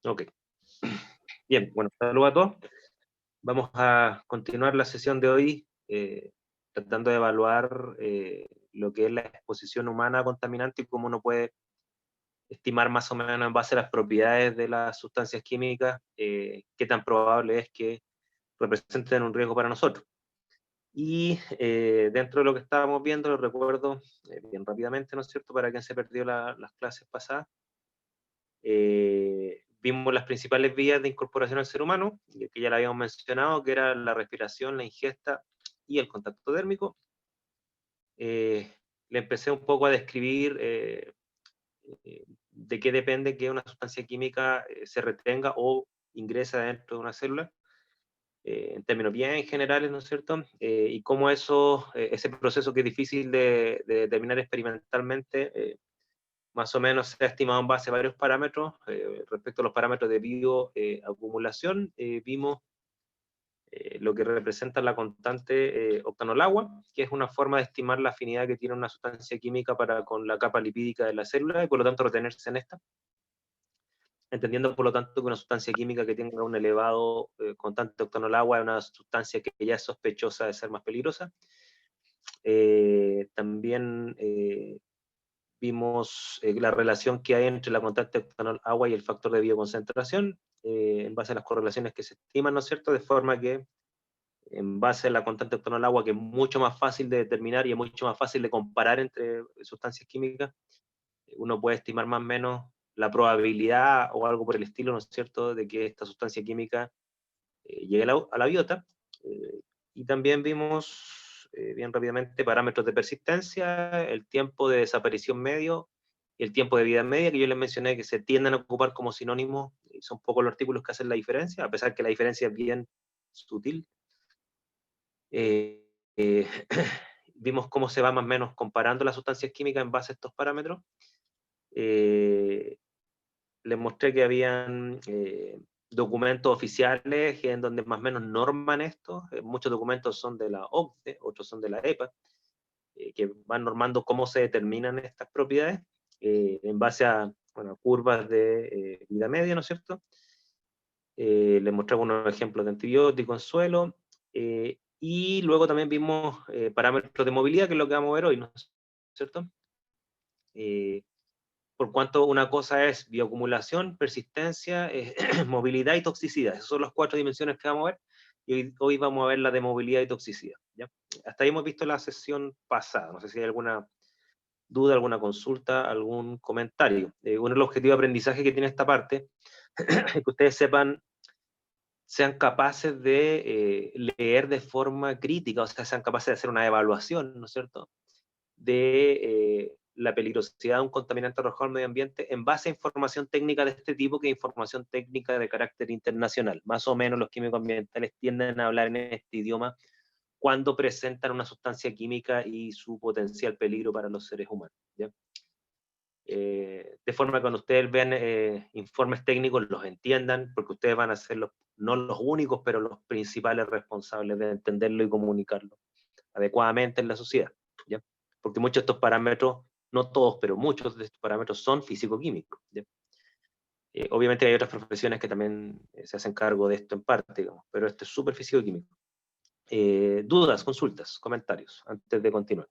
Ok. Bien, bueno, saludos a todos. Vamos a continuar la sesión de hoy tratando de evaluar lo que es la exposición humana a contaminantes y cómo uno puede estimar más o menos en base a las propiedades de las sustancias químicas qué tan probable es que representen un riesgo para nosotros. Y dentro de lo que estábamos viendo, lo recuerdo bien rápidamente, ¿no es cierto?, para quien se perdió las clases pasadas. Vimos las principales vías de incorporación al ser humano, que ya la habíamos mencionado, que era la respiración, la ingesta y el contacto térmico. Le empecé un poco a describir de qué depende que una sustancia química se retenga o ingresa dentro de una célula, en términos bien generales, ¿no es cierto? Y cómo eso, ese proceso que es difícil de determinar experimentalmente, más o menos se ha estimado en base a varios parámetros. Respecto a los parámetros de bioacumulación, vimos lo que representa la constante octanol-agua, que es una forma de estimar la afinidad que tiene una sustancia química para con la capa lipídica de la célula y por lo tanto retenerse en esta, entendiendo por lo tanto que una sustancia química que tenga un elevado constante octanol-agua es una sustancia que ya es sospechosa de ser más peligrosa. También vimos la relación que hay entre la constante octanol-agua y el factor de bioconcentración, en base a las correlaciones que se estiman, ¿no es cierto?, de forma que en base a la constante octanol-agua, que es mucho más fácil de determinar y es mucho más fácil de comparar entre sustancias químicas, uno puede estimar más o menos la probabilidad o algo por el estilo, ¿no es cierto?, de que esta sustancia química llegue a la biota. Y también vimos bien rápidamente parámetros de persistencia, el tiempo de desaparición medio y el tiempo de vida media, que yo les mencioné que se tienden a ocupar como sinónimos, y son pocos los artículos que hacen la diferencia, a pesar que la diferencia es bien sutil. Eh, eh, Vimos cómo se va más o menos comparando las sustancias químicas en base a estos parámetros. Les mostré que habían documentos oficiales en donde más o menos norman esto. Muchos documentos son de la OCDE, otros son de la EPA, que van normando cómo se determinan estas propiedades en base a bueno, curvas de vida media, ¿no es cierto? Les mostré algunos ejemplos de antibióticos en suelo. Y luego también vimos parámetros de movilidad, que es lo que vamos a ver hoy, ¿no es cierto? Por cuanto una cosa es bioacumulación, persistencia, movilidad y toxicidad. Esas son las 4 dimensiones que vamos a ver, y hoy vamos a ver la de movilidad y toxicidad. ¿Ya? Hasta ahí hemos visto la sesión pasada, no sé si hay alguna duda, alguna consulta, algún comentario. Uno de los objetivos de aprendizaje que tiene esta parte es que ustedes sean capaces de leer de forma crítica, o sea, sean capaces de hacer una evaluación, ¿no es cierto?, de la peligrosidad de un contaminante arrojado al medio ambiente en base a información técnica de este tipo, que es información técnica de carácter internacional. Más o menos los químicos ambientales tienden a hablar en este idioma cuando presentan una sustancia química y su potencial peligro para los seres humanos. ¿Ya? De forma que cuando ustedes vean informes técnicos los entiendan, porque ustedes van a ser no los únicos, pero los principales responsables de entenderlo y comunicarlo adecuadamente en la sociedad. ¿Ya? Porque muchos de estos parámetros, no todos, pero muchos de estos parámetros son físico-químicos. Obviamente hay otras profesiones que también se hacen cargo de esto en parte, digamos, pero esto es súper físico-químico. Dudas, consultas, comentarios, antes de continuar.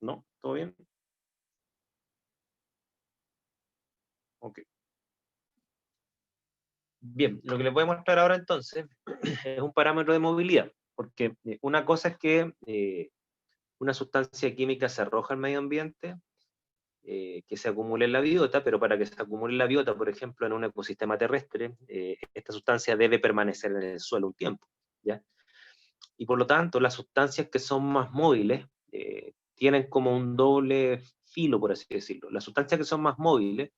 ¿No? ¿Todo bien? Ok. Bien, lo que les voy a mostrar ahora entonces es un parámetro de movilidad, porque una cosa es que una sustancia química se arroja al medio ambiente, que se acumule en la biota, pero para que se acumule en la biota, por ejemplo, en un ecosistema terrestre, esta sustancia debe permanecer en el suelo un tiempo, ¿ya? Y por lo tanto, las sustancias que son más móviles tienen como un doble filo, por así decirlo. Las sustancias que son más móviles,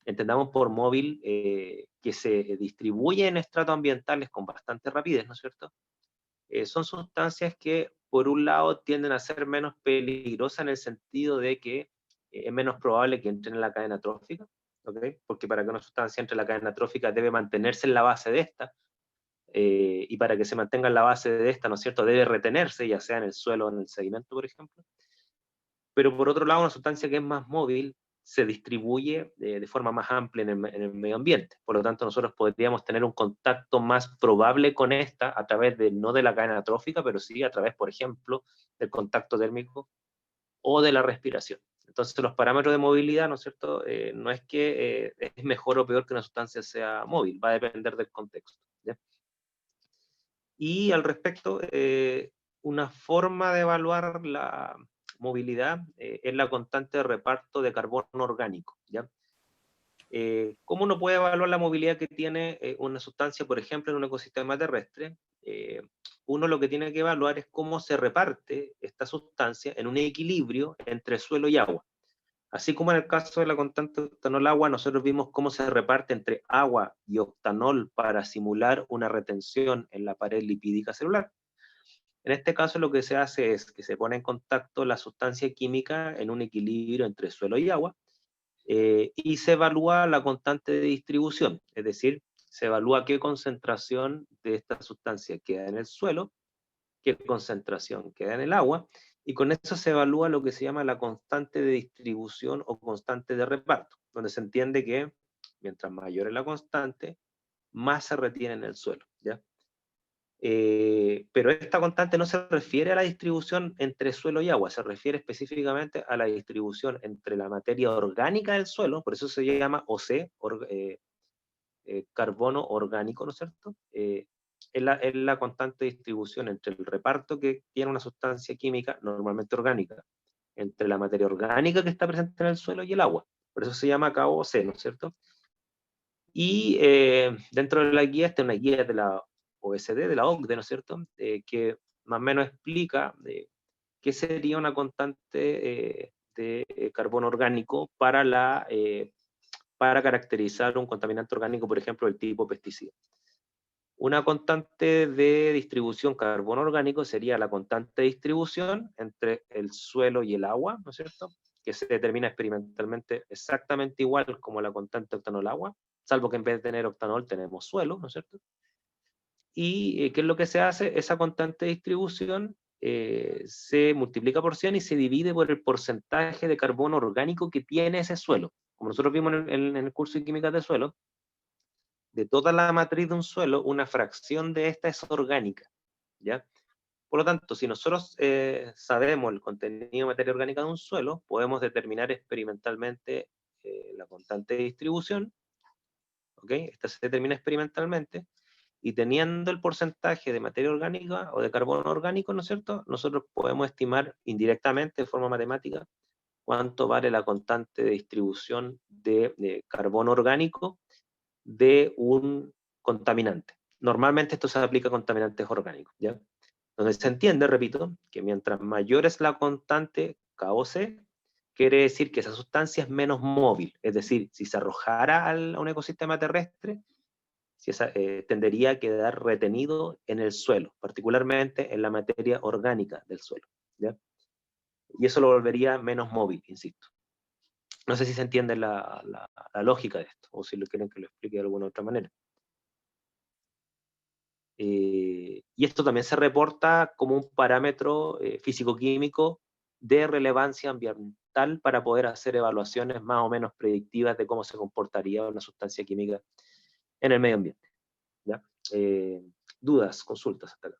entendamos por móvil que se distribuye en estratos ambientales con bastante rapidez, ¿no es cierto? Son sustancias que, por un lado, tienden a ser menos peligrosas en el sentido de que es menos probable que entren en la cadena trófica, ¿okay? Porque para que una sustancia entre en la cadena trófica debe mantenerse en la base de esta, y para que se mantenga en la base de esta, ¿no es cierto?, debe retenerse, ya sea en el suelo o en el sedimento, por ejemplo. pero por otro lado, una sustancia que es más móvil se distribuye de forma más amplia en el medio ambiente. Por lo tanto, nosotros podríamos tener un contacto más probable con esta a través de, no de la cadena trófica, pero sí a través, por ejemplo, del contacto térmico o de la respiración. Entonces, los parámetros de movilidad, ¿no es cierto? No es que es mejor o peor que una sustancia sea móvil, va a depender del contexto. ¿Ya? Y al respecto, una forma de evaluar la movilidad es la constante de reparto de carbono orgánico. ¿Ya? ¿Cómo uno puede evaluar la movilidad que tiene una sustancia, por ejemplo, en un ecosistema terrestre? Uno lo que tiene que evaluar es cómo se reparte esta sustancia en un equilibrio entre suelo y agua. Así como en el caso de la constante octanol-agua, nosotros vimos cómo se reparte entre agua y octanol para simular una retención en la pared lipídica celular. En este caso lo que se hace es que se pone en contacto la sustancia química en un equilibrio entre suelo y agua, y se evalúa la constante de distribución, es decir, se evalúa qué concentración de esta sustancia queda en el suelo, qué concentración queda en el agua, y con eso se evalúa lo que se llama la constante de distribución o constante de reparto, donde se entiende que mientras mayor es la constante, más se retiene en el suelo. ¿Ya? Pero esta constante no se refiere a la distribución entre suelo y agua, se refiere específicamente a la distribución entre la materia orgánica del suelo, por eso se llama OC, carbono orgánico, ¿no es cierto? Es la constante distribución entre el reparto que tiene una sustancia química, normalmente orgánica, entre la materia orgánica que está presente en el suelo y el agua. Por eso se llama acá OC, ¿no es cierto? Y dentro de la guía está una guía de la OSD, de la OCDE, ¿no es cierto? Que más o menos explica qué sería una constante de carbono orgánico para caracterizar un contaminante orgánico, por ejemplo, del tipo pesticida. Una constante de distribución carbono orgánico sería la constante de distribución entre el suelo y el agua, ¿no es cierto? Que se determina experimentalmente exactamente igual como la constante octanol-agua, salvo que en vez de tener octanol tenemos suelo, ¿no es cierto? ¿Y qué es lo que se hace? Esa constante de distribución se multiplica por 100 y se divide por el porcentaje de carbono orgánico que tiene ese suelo. Como nosotros vimos en el curso de química de suelo, de toda la matriz de un suelo, una fracción de esta es orgánica. ¿Ya? Por lo tanto, si nosotros sabemos el contenido de materia orgánica de un suelo, podemos determinar experimentalmente la constante de distribución, ¿ok? Esta se determina experimentalmente, y teniendo el porcentaje de materia orgánica o de carbono orgánico, ¿no es cierto? Nosotros podemos estimar indirectamente, de forma matemática, cuánto vale la constante de distribución de carbono orgánico de un contaminante. Normalmente esto se aplica a contaminantes orgánicos, ¿ya? Donde se entiende, repito, que mientras mayor es la constante KOC, quiere decir que esa sustancia es menos móvil. Es decir, si se arrojara a un ecosistema terrestre, tendería a quedar retenido en el suelo, particularmente en la materia orgánica del suelo. ¿Ya? Y eso lo volvería menos móvil, insisto. No sé si se entiende la lógica de esto, o si lo quieren que lo explique de alguna otra manera. Y esto también se reporta como un parámetro físico-químico de relevancia ambiental para poder hacer evaluaciones más o menos predictivas de cómo se comportaría una sustancia química en el medio ambiente. ¿Ya? Dudas, consultas hasta acá.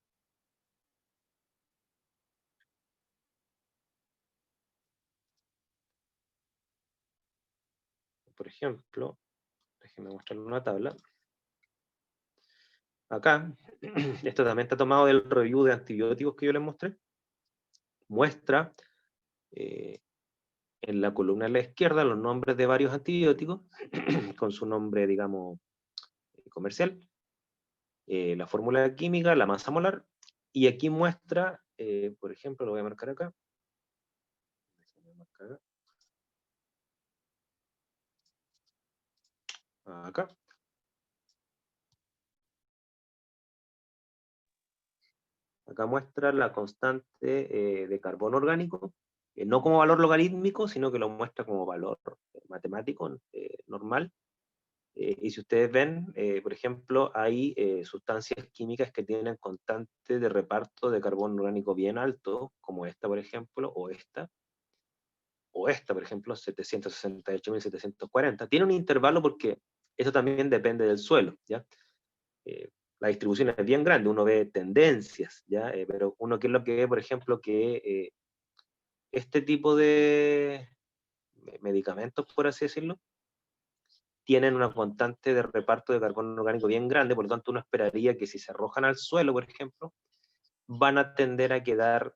Por ejemplo, déjenme mostrarle una tabla. Acá, esto también está tomado del review de antibióticos que yo les mostré. Muestra en la columna a la izquierda los nombres de varios antibióticos con su nombre, digamos, comercial, la fórmula química, la masa molar, y aquí muestra, por ejemplo, lo voy a marcar acá. Acá. Acá muestra la constante de carbono orgánico, no como valor logarítmico, sino que lo muestra como valor matemático normal. Y si ustedes ven, por ejemplo, hay sustancias químicas que tienen constante de reparto de carbono orgánico bien alto, como esta, por ejemplo, o esta, o esta, por ejemplo, 768.740, tiene un intervalo porque eso también depende del suelo, ¿ya? La distribución es bien grande, uno ve tendencias, ¿ya? Pero uno, ¿qué es lo que ve, por ejemplo? Que este tipo de medicamentos, por así decirlo, tienen una constante de reparto de carbono orgánico bien grande, por lo tanto uno esperaría que si se arrojan al suelo, por ejemplo, van a tender a quedar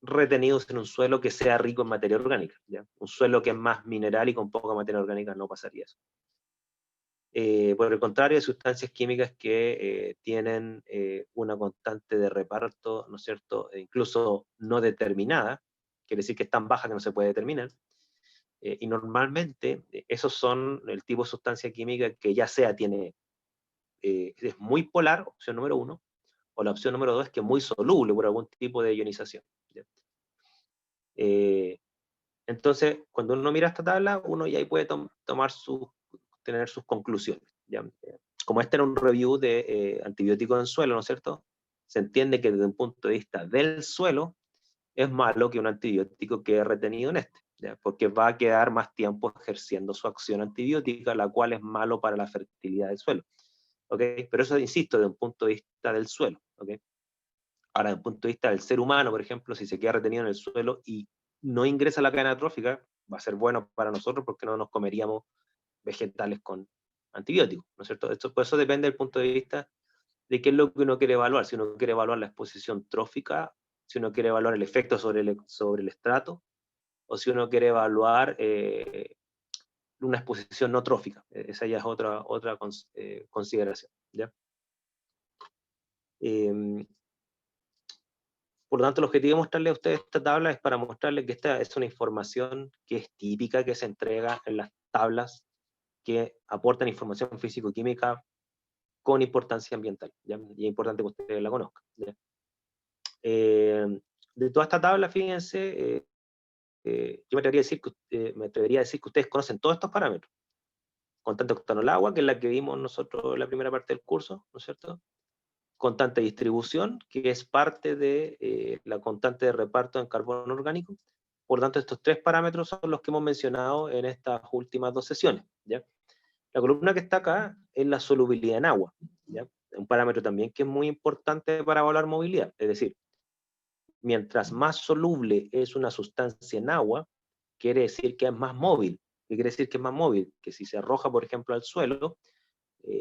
retenidos en un suelo que sea rico en materia orgánica, ¿ya? Un suelo que es más mineral y con poca materia orgánica no pasaría eso. Por el contrario, hay sustancias químicas que tienen una constante de reparto, ¿no es cierto?, incluso no determinada, quiere decir que es tan baja que no se puede determinar, y normalmente esos son el tipo de sustancia química que ya sea tiene, es muy polar, opción número 1, o la opción número 2 es que es muy soluble por algún tipo de ionización, ¿ya? Entonces, cuando uno mira esta tabla, uno ya ahí puede tener sus conclusiones, ¿ya? Como este era un review de antibióticos en suelo, ¿no es cierto? Se entiende que desde un punto de vista del suelo, es malo que un antibiótico quede retenido en este, ¿ya? Porque va a quedar más tiempo ejerciendo su acción antibiótica, la cual es malo para la fertilidad del suelo, ¿ok? Pero eso, insisto, desde un punto de vista del suelo, ¿ok? Ahora, desde un punto de vista del ser humano, por ejemplo, si se queda retenido en el suelo y no ingresa a la cadena trófica, va a ser bueno para nosotros porque no nos comeríamos vegetales con antibióticos, ¿no es cierto? Por eso depende del punto de vista de qué es lo que uno quiere evaluar. Si uno quiere evaluar la exposición trófica, si uno quiere evaluar el efecto sobre el estrato, o si uno quiere evaluar una exposición no trófica. Esa ya es otra consideración, ¿ya? Por lo tanto, el objetivo de mostrarle a ustedes esta tabla es para mostrarles que esta es una información que es típica, que se entrega en las tablas que aportan información físico-química con importancia ambiental, ¿ya? Y es importante que ustedes la conozcan, ¿ya? De toda esta tabla, fíjense, yo me atrevería a decir que ustedes conocen todos estos parámetros. Constante octanol agua, que es la que vimos nosotros en la primera parte del curso, ¿no es cierto? Constante de distribución, que es parte de la constante de reparto en carbono orgánico. Por lo tanto, estos tres parámetros son los que hemos mencionado en estas últimas dos sesiones, ¿ya? La columna que está acá es la solubilidad en agua, ¿ya? Un parámetro también que es muy importante para evaluar movilidad, es decir, mientras más soluble es una sustancia en agua, quiere decir que es más móvil. ¿Qué quiere decir que es más móvil? Que si se arroja, por ejemplo, al suelo,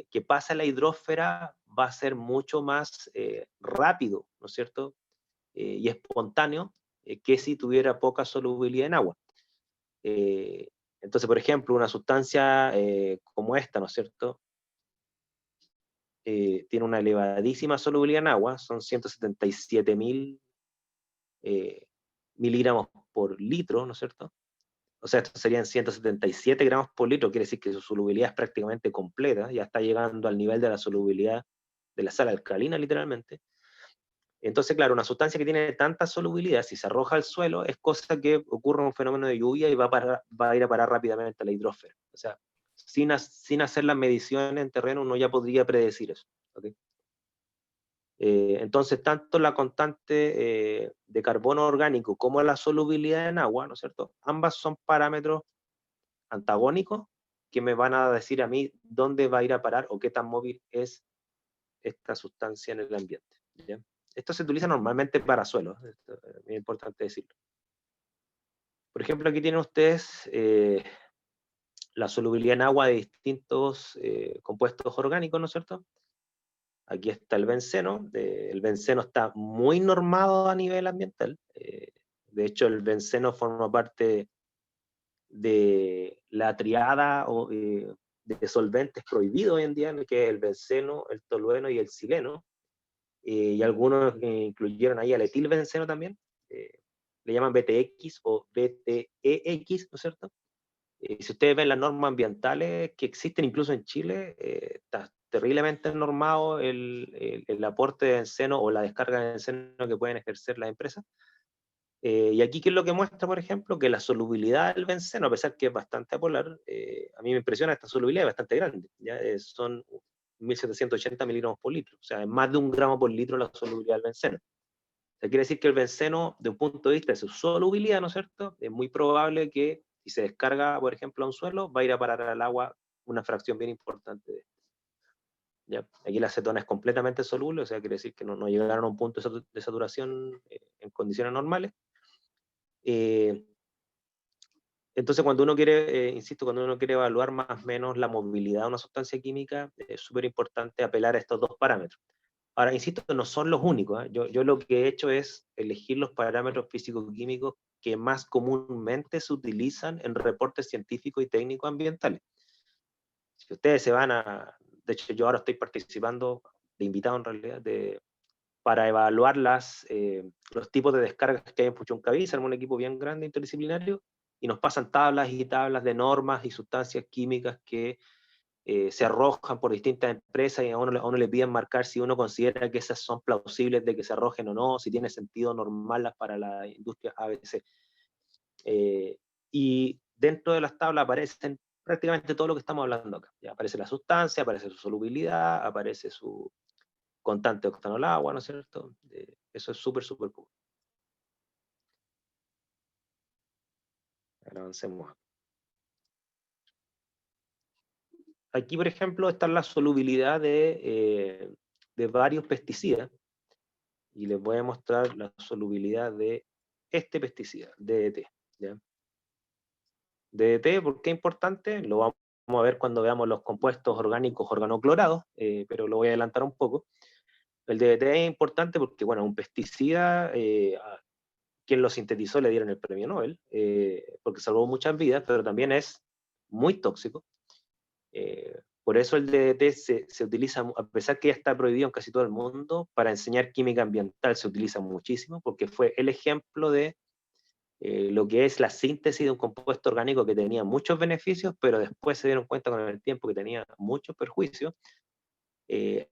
que pasa a la hidrósfera va a ser mucho más rápido, ¿no es cierto? Y espontáneo, que si tuviera poca solubilidad en agua. Entonces, por ejemplo, una sustancia como esta, ¿no es cierto? Tiene una elevadísima solubilidad en agua, son 177.000 miligramos por litro, ¿no es cierto? O sea, estos serían 177 gramos por litro, quiere decir que su solubilidad es prácticamente completa, ya está llegando al nivel de la solubilidad de la sal alcalina, literalmente. Entonces, claro, una sustancia que tiene tanta solubilidad, si se arroja al suelo, es cosa que ocurre un fenómeno de lluvia y va a ir a parar rápidamente a la hidrósfera. O sea, sin hacer las mediciones en terreno, uno ya podría predecir eso, ¿okay? Entonces, tanto la constante de carbono orgánico como la solubilidad en agua, ¿no es cierto? Ambas son parámetros antagónicos que me van a decir a mí dónde va a ir a parar o qué tan móvil es esta sustancia en el ambiente, ¿ya? Esto se utiliza normalmente para suelos, es importante decirlo. Por ejemplo, aquí tienen ustedes la solubilidad en agua de distintos compuestos orgánicos, ¿no es cierto? Aquí está el benceno. El benceno está muy normado a nivel ambiental. De hecho, el benceno forma parte de la triada de solventes prohibidos hoy en día, que es el benceno, el tolueno y el sileno. Y algunos incluyeron ahí al etilbenceno también. Le llaman BTX o BTEX, ¿no es cierto? Si ustedes ven las normas ambientales que existen incluso en Chile, está terriblemente normado el aporte de benceno o la descarga de benceno que pueden ejercer las empresas. Y aquí, ¿qué es lo que muestra, por ejemplo? Que la solubilidad del benceno, a pesar que es bastante apolar, a mí me impresiona esta solubilidad, es bastante grande. ¿Ya? Son 1.780 miligramos por litro, o sea, es más de 1 gramo por litro la solubilidad del benceno. sea, quiere decir que el benceno, de un punto de vista de su solubilidad, ¿no es cierto?, es muy probable que, si se descarga, por ejemplo, a un suelo, va a ir a parar al agua una fracción bien importante de. ¿Ya? Aquí la acetona es completamente soluble, o sea, quiere decir que no llegaron a un punto de saturación en condiciones normales. Entonces, cuando uno quiere, insisto, cuando uno quiere evaluar más o menos la movilidad de una sustancia química, es súper importante apelar a estos dos parámetros. Ahora, insisto, no son los únicos, ¿eh? Yo lo que he hecho es elegir los parámetros físico-químicos que más comúnmente se utilizan en reportes científicos y técnicos ambientales. Si ustedes se van a... De hecho, yo ahora estoy participando, de invitado en realidad, para evaluar los tipos de descargas que hay en Puchuncaví. Se armó un equipo bien grande interdisciplinario y nos pasan tablas y tablas de normas y sustancias químicas que se arrojan por distintas empresas, y a uno le piden marcar si uno considera que esas son plausibles de que se arrojen o no, si tiene sentido normarlas para la industria ABC. Y dentro de las tablas aparecen prácticamente todo lo que estamos hablando acá. Ya aparece la sustancia, aparece su solubilidad, aparece su constante octano al agua, ¿no es cierto? Eso es súper, súper común. Ahora avancemos. Aquí, por ejemplo, está la solubilidad de varios pesticidas, y les voy a mostrar la solubilidad de este pesticida, DDT. ¿Ya? DDT, ¿por qué es importante? Lo vamos a ver cuando veamos los compuestos orgánicos organoclorados, pero lo voy a adelantar un poco. El DDT es importante porque, bueno, un pesticida, quien lo sintetizó le dieron el premio Nobel, porque salvó muchas vidas, pero también es muy tóxico. Por eso el DDT se utiliza, a pesar que ya está prohibido en casi todo el mundo, para enseñar química ambiental se utiliza muchísimo, porque fue el ejemplo de lo que es la síntesis de un compuesto orgánico que tenía muchos beneficios, pero después se dieron cuenta con el tiempo que tenía muchos perjuicios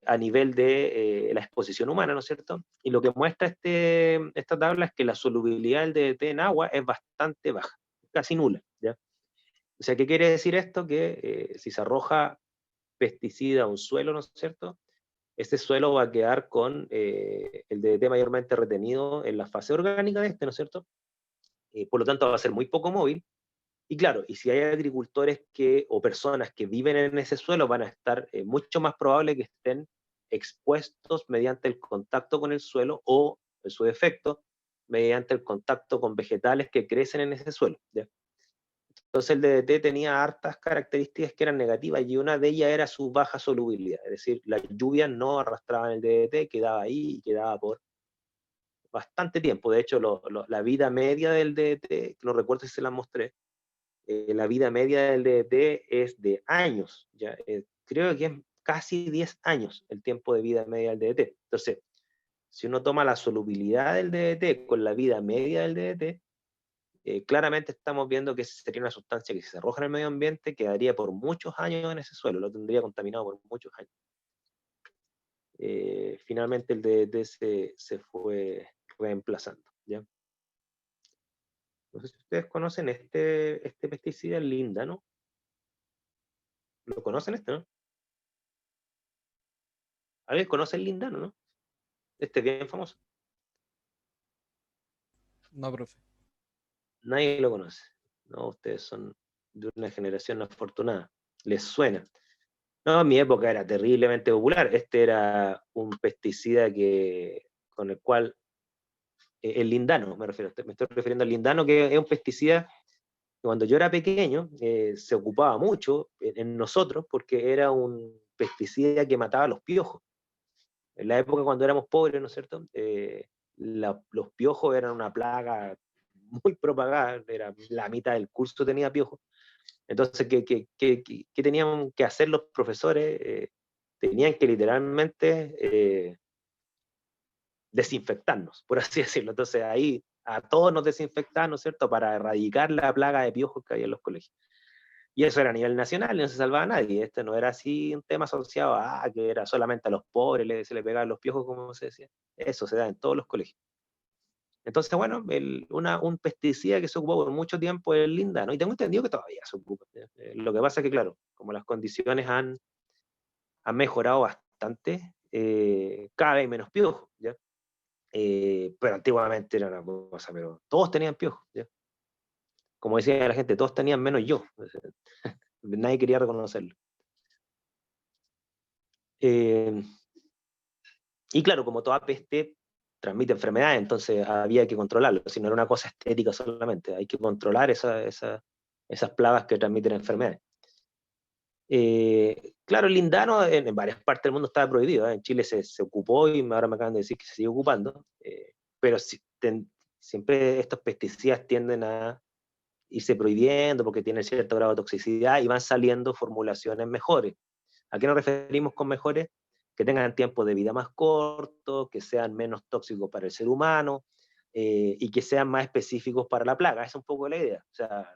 a nivel de la exposición humana, ¿no es cierto? Y lo que muestra esta tabla es que la solubilidad del DDT en agua es bastante baja, casi nula, ¿ya? O sea, ¿qué quiere decir esto? Que si se arroja pesticida a un suelo, ¿no es cierto?, este suelo va a quedar con el DDT mayormente retenido en la fase orgánica de este, ¿no es cierto? Por lo tanto, va a ser muy poco móvil. Y claro, y si hay agricultores o personas que viven en ese suelo, van a estar mucho más probable que estén expuestos mediante el contacto con el suelo o, en su defecto, mediante el contacto con vegetales que crecen en ese suelo, ¿ya? Entonces el DDT tenía hartas características que eran negativas, y una de ellas era su baja solubilidad, es decir, las lluvias no arrastraban el DDT, quedaba ahí y quedaba por bastante tiempo. De hecho, la vida media del DDT, no recuerdo si se la mostré, la vida media del DDT es de años, ya, creo que es casi 10 años el tiempo de vida media del DDT. Entonces, si uno toma la solubilidad del DDT con la vida media del DDT, claramente estamos viendo que sería una sustancia que si se arroja en el medio ambiente quedaría por muchos años en ese suelo, lo tendría contaminado por muchos años. Finalmente el DDT se fue reemplazando, ¿ya? No sé si ustedes conocen este pesticida, el líndano. ¿Lo conocen no? ¿Alguien conoce el lindano, no? Este es bien famoso. No, profe. Nadie lo conoce. No, ustedes son de una generación afortunada. Les suena. No, en mi época era terriblemente popular. Este era un pesticida con el cual, el lindano, me estoy refiriendo al lindano, que es un pesticida que cuando yo era pequeño se ocupaba mucho en nosotros, porque era un pesticida que mataba los piojos. En la época cuando éramos pobres, ¿no es cierto? Los piojos eran una plaga muy propagada, era la mitad del curso tenía piojos. Entonces, ¿qué tenían que hacer los profesores? Tenían que literalmente desinfectarnos, por así decirlo. Entonces ahí a todos nos desinfectaban, ¿no es cierto?, para erradicar la plaga de piojos que había en los colegios. Y eso era a nivel nacional, no se salvaba a nadie. Este no era así un tema asociado a que era solamente a los pobres, se le pegaban los piojos, como se decía. Eso se da en todos los colegios. Entonces, bueno, un pesticida que se ocupó por mucho tiempo es el lindano, y tengo entendido que todavía se ocupa. Lo que pasa es que, claro, como las condiciones han mejorado bastante, cada vez hay menos piojos, ¿ya? pero antiguamente era una cosa, pero todos tenían piojos, ¿ya? Como decía la gente, todos tenían menos yo. Nadie quería reconocerlo. Eh, y claro, como toda peste transmite enfermedades, entonces había que controlarlo, si no era una cosa estética solamente, hay que controlar esas plagas que transmiten enfermedades. Claro, el lindano en varias partes del mundo estaba prohibido, ¿eh? En Chile se ocupó y ahora me acaban de decir que se sigue ocupando, pero siempre estos pesticidas tienden a irse prohibiendo porque tienen cierto grado de toxicidad y van saliendo formulaciones mejores. ¿A qué nos referimos con mejores? Que tengan tiempo de vida más corto, que sean menos tóxicos para el ser humano y que sean más específicos para la plaga. Esa es un poco la idea. O sea,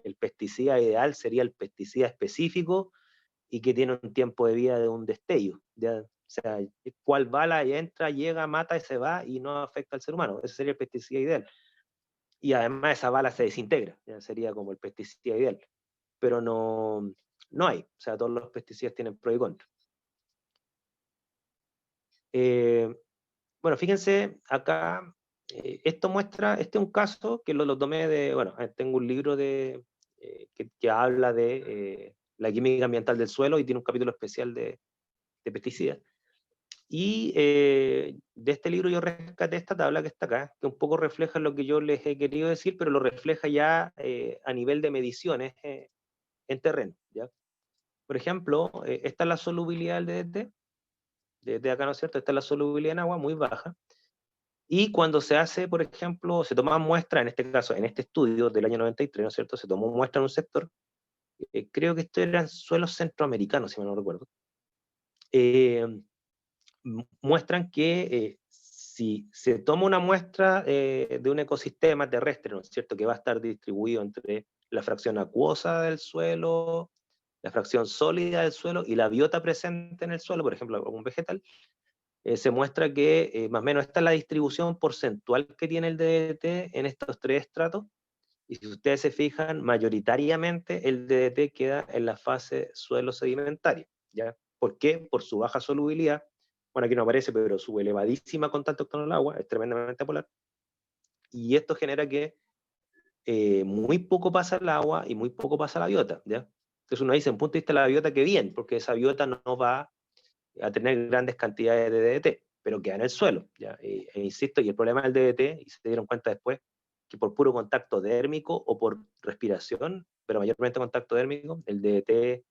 el pesticida ideal sería el pesticida específico y que tiene un tiempo de vida de un destello. ¿Ya? O sea, cuál bala entra, llega, mata y se va y no afecta al ser humano. Ese sería el pesticida ideal. Y además esa bala se desintegra. ¿Ya? Sería como el pesticida ideal. Pero no hay. O sea, todos los pesticidas tienen pro y contra. Eh, bueno, fíjense, acá, esto muestra, este es un caso que lo tomé de, bueno, tengo un libro que habla de la química ambiental del suelo y tiene un capítulo especial de pesticidas. Y de este libro yo rescaté esta tabla que está acá, que un poco refleja lo que yo les he querido decir, pero lo refleja ya a nivel de mediciones en terreno, ¿ya? Por ejemplo, esta es la solubilidad del DDT, desde acá, ¿no es cierto? Esta es la solubilidad en agua, muy baja. Y cuando se hace, por ejemplo, se toma muestra, en este caso, en este estudio del año 93, ¿no es cierto? Se tomó muestra en un sector, creo que esto eran suelos centroamericanos, si me no recuerdo. Eh, Muestran que si se toma una muestra de un ecosistema terrestre, ¿no es cierto?, que va a estar distribuido entre la fracción acuosa del suelo, la fracción sólida del suelo y la biota presente en el suelo, por ejemplo, algún vegetal, se muestra que más o menos esta es la distribución porcentual que tiene el DDT en estos tres estratos, y si ustedes se fijan, mayoritariamente el DDT queda en la fase suelo sedimentario, ¿ya? ¿Por qué? Por su baja solubilidad, bueno, aquí no aparece, pero su elevadísima contacto con el agua es tremendamente polar, y esto genera que muy poco pasa el agua y muy poco pasa la biota, ¿ya? Entonces uno dice, en punto de vista de la biota, que bien, porque esa biota no va a tener grandes cantidades de DDT, pero queda en el suelo, ¿ya? Insisto, y el problema del DDT, y se dieron cuenta después, que por puro contacto dérmico o por respiración, pero mayormente contacto dérmico, el DDT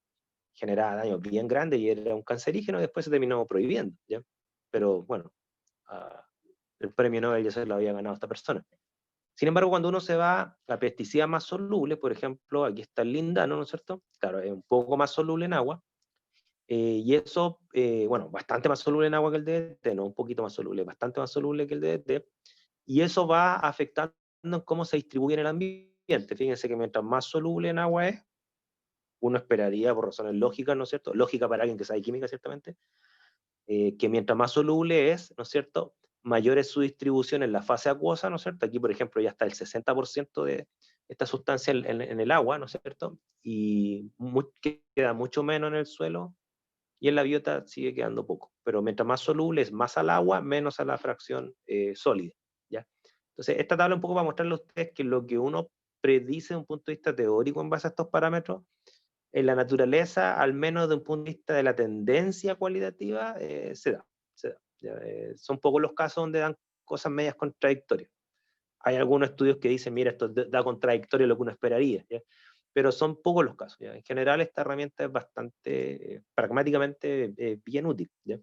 generaba daños bien grandes y era un cancerígeno y después se terminó prohibiendo, ¿ya? Pero bueno, uh, el premio Nobel ya se lo había ganado esta persona. Sin embargo, cuando uno se va a pesticidas más solubles, por ejemplo, aquí está el lindano, ¿no es cierto? Claro, es un poco más soluble en agua, y eso, bueno, bastante más soluble en agua que el DDT, no un poquito más soluble, bastante más soluble que el DDT, y eso va afectando en cómo se distribuye en el ambiente. Fíjense que mientras más soluble en agua es, uno esperaría, por razones lógicas, ¿no es cierto? Lógica para alguien que sabe química, ciertamente, que mientras más soluble es, ¿no es cierto?, mayor es su distribución en la fase acuosa, ¿no es cierto? Aquí, por ejemplo, ya está el 60% de esta sustancia en el agua, ¿no es cierto? Y queda mucho menos en el suelo, y en la biota sigue quedando poco. Pero mientras más soluble es más al agua, menos a la fracción sólida, ¿ya? Entonces, esta tabla un poco va a mostrarle a ustedes que lo que uno predice desde un punto de vista teórico en base a estos parámetros, en la naturaleza, al menos desde un punto de vista de la tendencia cualitativa, se da. Se da, ¿ya? Son pocos los casos donde dan cosas medias contradictorias. Hay algunos estudios que dicen, mira, esto da contradictorio a lo que uno esperaría, ¿ya? Pero son pocos los casos, ¿ya? En general, esta herramienta es bastante, pragmáticamente, bien útil, ¿ya?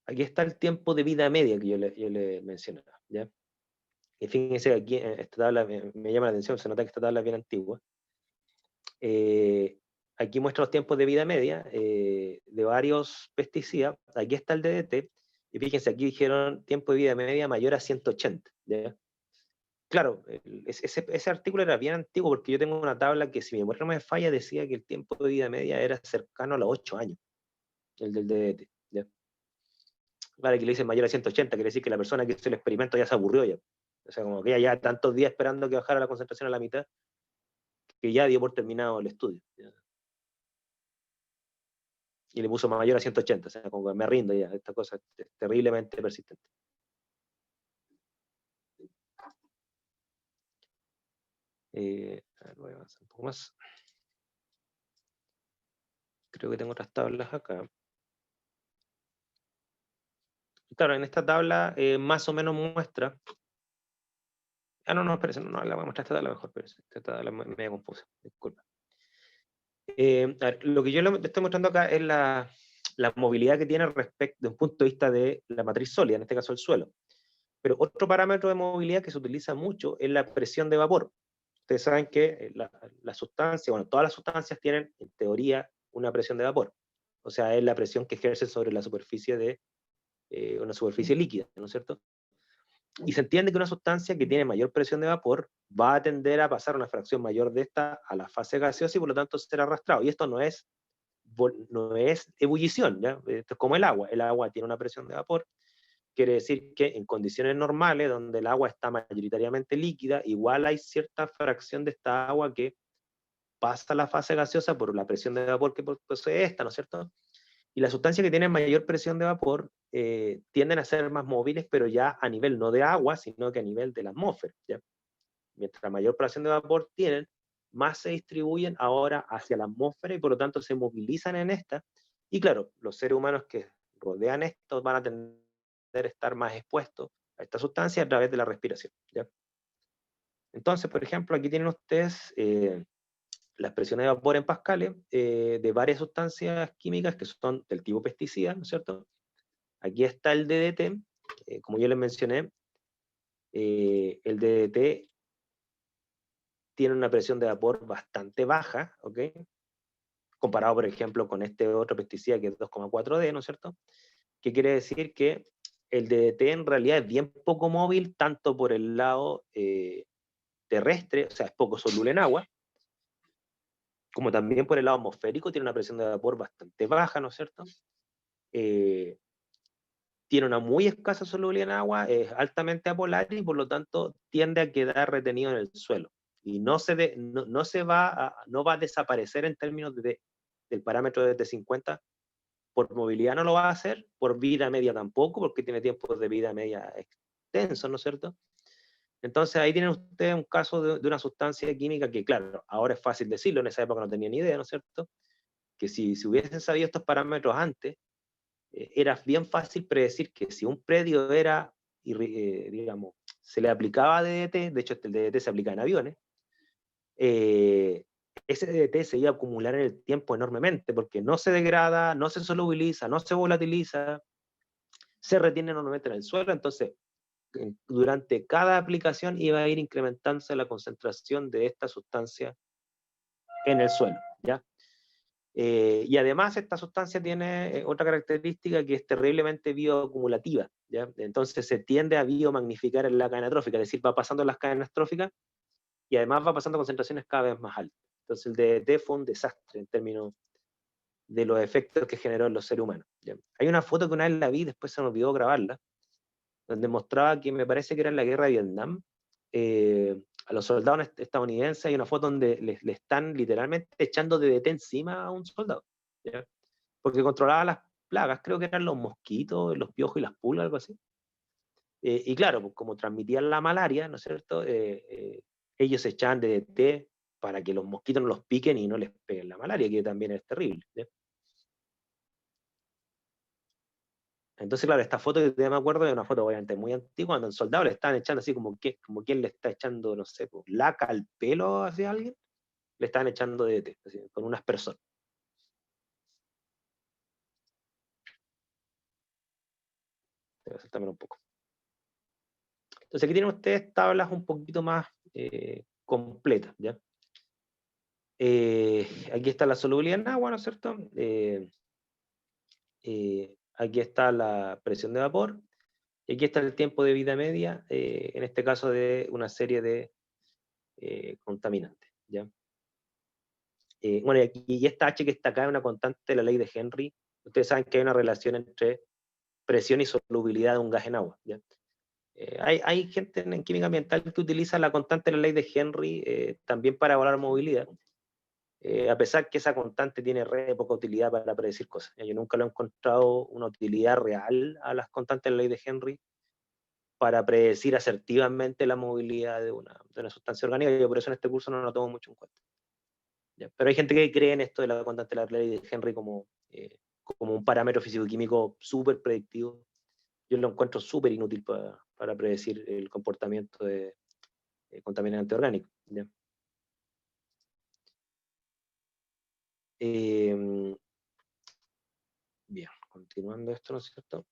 Aquí está el tiempo de vida media que yo le mencionaba, ¿ya? Y fíjense que aquí esta tabla me llama la atención, se nota que esta tabla es bien antigua. Aquí muestra los tiempos de vida media de varios pesticidas. Aquí está el DDT, y fíjense, aquí dijeron tiempo de vida media mayor a 180, ¿ya? Claro, ese artículo era bien antiguo porque yo tengo una tabla que, si mi memoria no me falla, decía que el tiempo de vida media era cercano a los 8 años, el del DDT, ¿ya? Claro, aquí le dicen mayor a 180, quiere decir que la persona que hizo el experimento ya se aburrió ya. O sea, como que ya tantos días esperando que bajara la concentración a la mitad, que ya dio por terminado el estudio, ¿ya? y le puso mayor a 180, o sea, como que me rindo ya, esta cosa es terriblemente persistente. A ver, voy a avanzar un poco más. Creo que tengo otras tablas acá. Claro, en esta tabla más o menos muestra. Ah, no, espérense, no, la voy a mostrar esta tabla mejor, pero esta tabla es medio confusa, disculpa. A ver, lo que yo le estoy mostrando acá es la movilidad que tiene respecto de un punto de vista de la matriz sólida, en este caso el suelo. Pero otro parámetro de movilidad que se utiliza mucho es la presión de vapor. Ustedes saben que la sustancia, bueno, todas las sustancias tienen, en teoría, una presión de vapor. O sea, es la presión que ejerce sobre la superficie de una superficie líquida, ¿no es cierto? Y se entiende que una sustancia que tiene mayor presión de vapor va a tender a pasar una fracción mayor de esta a la fase gaseosa y por lo tanto ser arrastrado. Y esto no es ebullición, ¿ya? Esto es como el agua. El agua tiene una presión de vapor. Quiere decir que en condiciones normales, donde el agua está mayoritariamente líquida, igual hay cierta fracción de esta agua que pasa a la fase gaseosa por la presión de vapor que posee esta, ¿no es cierto? Y las sustancias que tienen mayor presión de vapor tienden a ser más móviles, pero ya a nivel no de agua, sino que a nivel de la atmósfera, ¿ya? Mientras mayor presión de vapor tienen, más se distribuyen ahora hacia la atmósfera y por lo tanto se movilizan en esta. Y claro, los seres humanos que rodean esto van a tender a estar más expuestos a esta sustancia a través de la respiración, ¿ya? Entonces, por ejemplo, aquí tienen ustedes las presiones de vapor en pascales de varias sustancias químicas que son del tipo pesticida, ¿no es cierto? Aquí está el DDT, como yo les mencioné, el DDT tiene una presión de vapor bastante baja, ¿ok? Comparado, por ejemplo, con este otro pesticida que es 2,4D, ¿no es cierto? Que quiere decir que el DDT en realidad es bien poco móvil, tanto por el lado terrestre, o sea, es poco soluble en agua, como también por el lado atmosférico, tiene una presión de vapor bastante baja, ¿no es cierto? Tiene una muy escasa solubilidad en agua, es altamente apolar y por lo tanto tiende a quedar retenido en el suelo. Y no va a desaparecer en términos del parámetro de T50, por movilidad no lo va a hacer, por vida media tampoco, porque tiene tiempos de vida media extensos, ¿no es cierto? Entonces ahí tienen ustedes un caso de una sustancia química que, claro, ahora es fácil decirlo, en esa época no tenía ni idea, ¿no es cierto? Que si hubiesen sabido estos parámetros antes, era bien fácil predecir que si un predio era, digamos, se le aplicaba DDT, de hecho el DDT se aplica en aviones, ese DDT se iba a acumular en el tiempo enormemente, porque no se degrada, no se solubiliza, no se volatiliza, se retiene enormemente en el suelo, entonces durante cada aplicación iba a ir incrementándose la concentración de esta sustancia en el suelo, ¿ya? Y además esta sustancia tiene otra característica que es terriblemente bioacumulativa, ¿ya? Entonces se tiende a biomagnificar en la cadena trófica, es decir, va pasando las cadenas tróficas y además va pasando a concentraciones cada vez más altas. Entonces el DDT fue un desastre en términos de los efectos que generó en los seres humanos, ¿ya? Hay una foto que una vez la vi, después se me olvidó grabarla, donde mostraba que me parece que era en la guerra de Vietnam, a los soldados estadounidenses hay una foto donde le están literalmente echando DDT encima a un soldado, ¿ya? Porque controlaba las plagas, creo que eran los mosquitos, los piojos y las pulgas, algo así. Y claro, pues, como transmitían la malaria, ¿no es cierto? Ellos echaban DDT para que los mosquitos no los piquen y no les peguen la malaria, que también es terrible, ¿ya? Entonces, claro, esta foto que me acuerdo es una foto obviamente muy antigua, cuando el soldado le estaban echando así como quien le está echando, no sé, pues, laca al pelo hacia alguien, le estaban echando DDT, así, con unas personas. Te voy a hacer también un poco. Entonces aquí tienen ustedes tablas un poquito más completas, ¿ya? Aquí está la solubilidad en agua, ¿no es cierto? Aquí está la presión de vapor, y aquí está el tiempo de vida media, en este caso de una serie de contaminantes, ¿ya? Bueno, y esta H que está acá es una constante de la ley de Henry. Ustedes saben que hay una relación entre presión y solubilidad de un gas en agua, ¿ya? Hay gente en química ambiental que utiliza la constante de la ley de Henry también para evaluar movilidad. a pesar que esa constante tiene re poca utilidad para predecir cosas. Yo nunca lo he encontrado una utilidad real a las constantes de la ley de Henry para predecir asertivamente la movilidad de una sustancia orgánica. Yo por eso en este curso no lo tomo mucho en cuenta. ¿Ya? Pero hay gente que cree en esto de la constante de la ley de Henry como un parámetro físico-químico súper predictivo. Yo lo encuentro súper inútil para predecir el comportamiento de contaminante orgánico. ¿Ya? Bien, continuando esto, ¿no es cierto?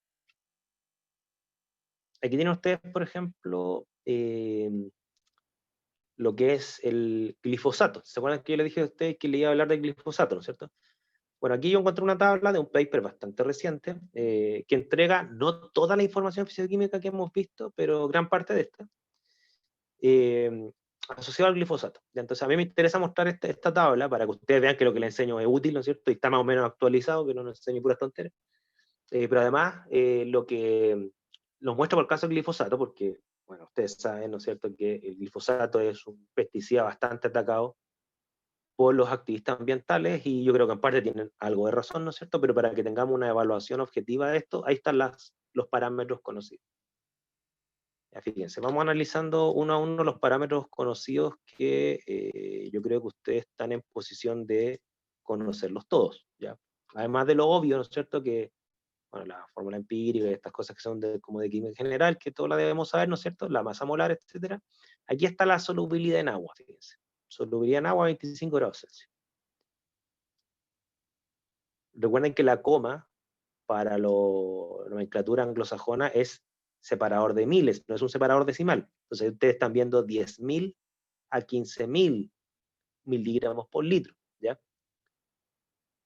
Aquí tienen ustedes, por ejemplo, lo que es el glifosato. ¿Se acuerdan que yo les dije a ustedes que le iba a hablar del glifosato, ¿no es cierto? Bueno, aquí yo encontré una tabla de un paper bastante reciente que entrega no toda la información físico-química que hemos visto, pero gran parte de esta, asociado al glifosato. Entonces, a mí me interesa mostrar esta tabla para que ustedes vean que lo que les enseño es útil, ¿no es cierto? Y está más o menos actualizado, que no nos enseñe puras tonteras. Pero además, lo que nos muestra por el caso del glifosato, porque, bueno, ustedes saben, ¿no es cierto?, que el glifosato es un pesticida bastante atacado por los activistas ambientales, y yo creo que en parte tienen algo de razón, ¿no es cierto?, pero para que tengamos una evaluación objetiva de esto, ahí están los parámetros conocidos. Ya, fíjense, vamos analizando uno a uno los parámetros conocidos que yo creo que ustedes están en posición de conocerlos todos, ¿ya? Además de lo obvio, ¿no es cierto?, que bueno, la fórmula empírica y estas cosas que son como de química general, que todos la debemos saber, ¿no es cierto? La masa molar, etcétera. Aquí está la solubilidad en agua, fíjense. Solubilidad en agua a 25 grados Celsius. Recuerden que la coma para la nomenclatura anglosajona es separador de miles, no es un separador decimal. Entonces ustedes están viendo 10.000 a 15.000 miligramos por litro, ¿ya?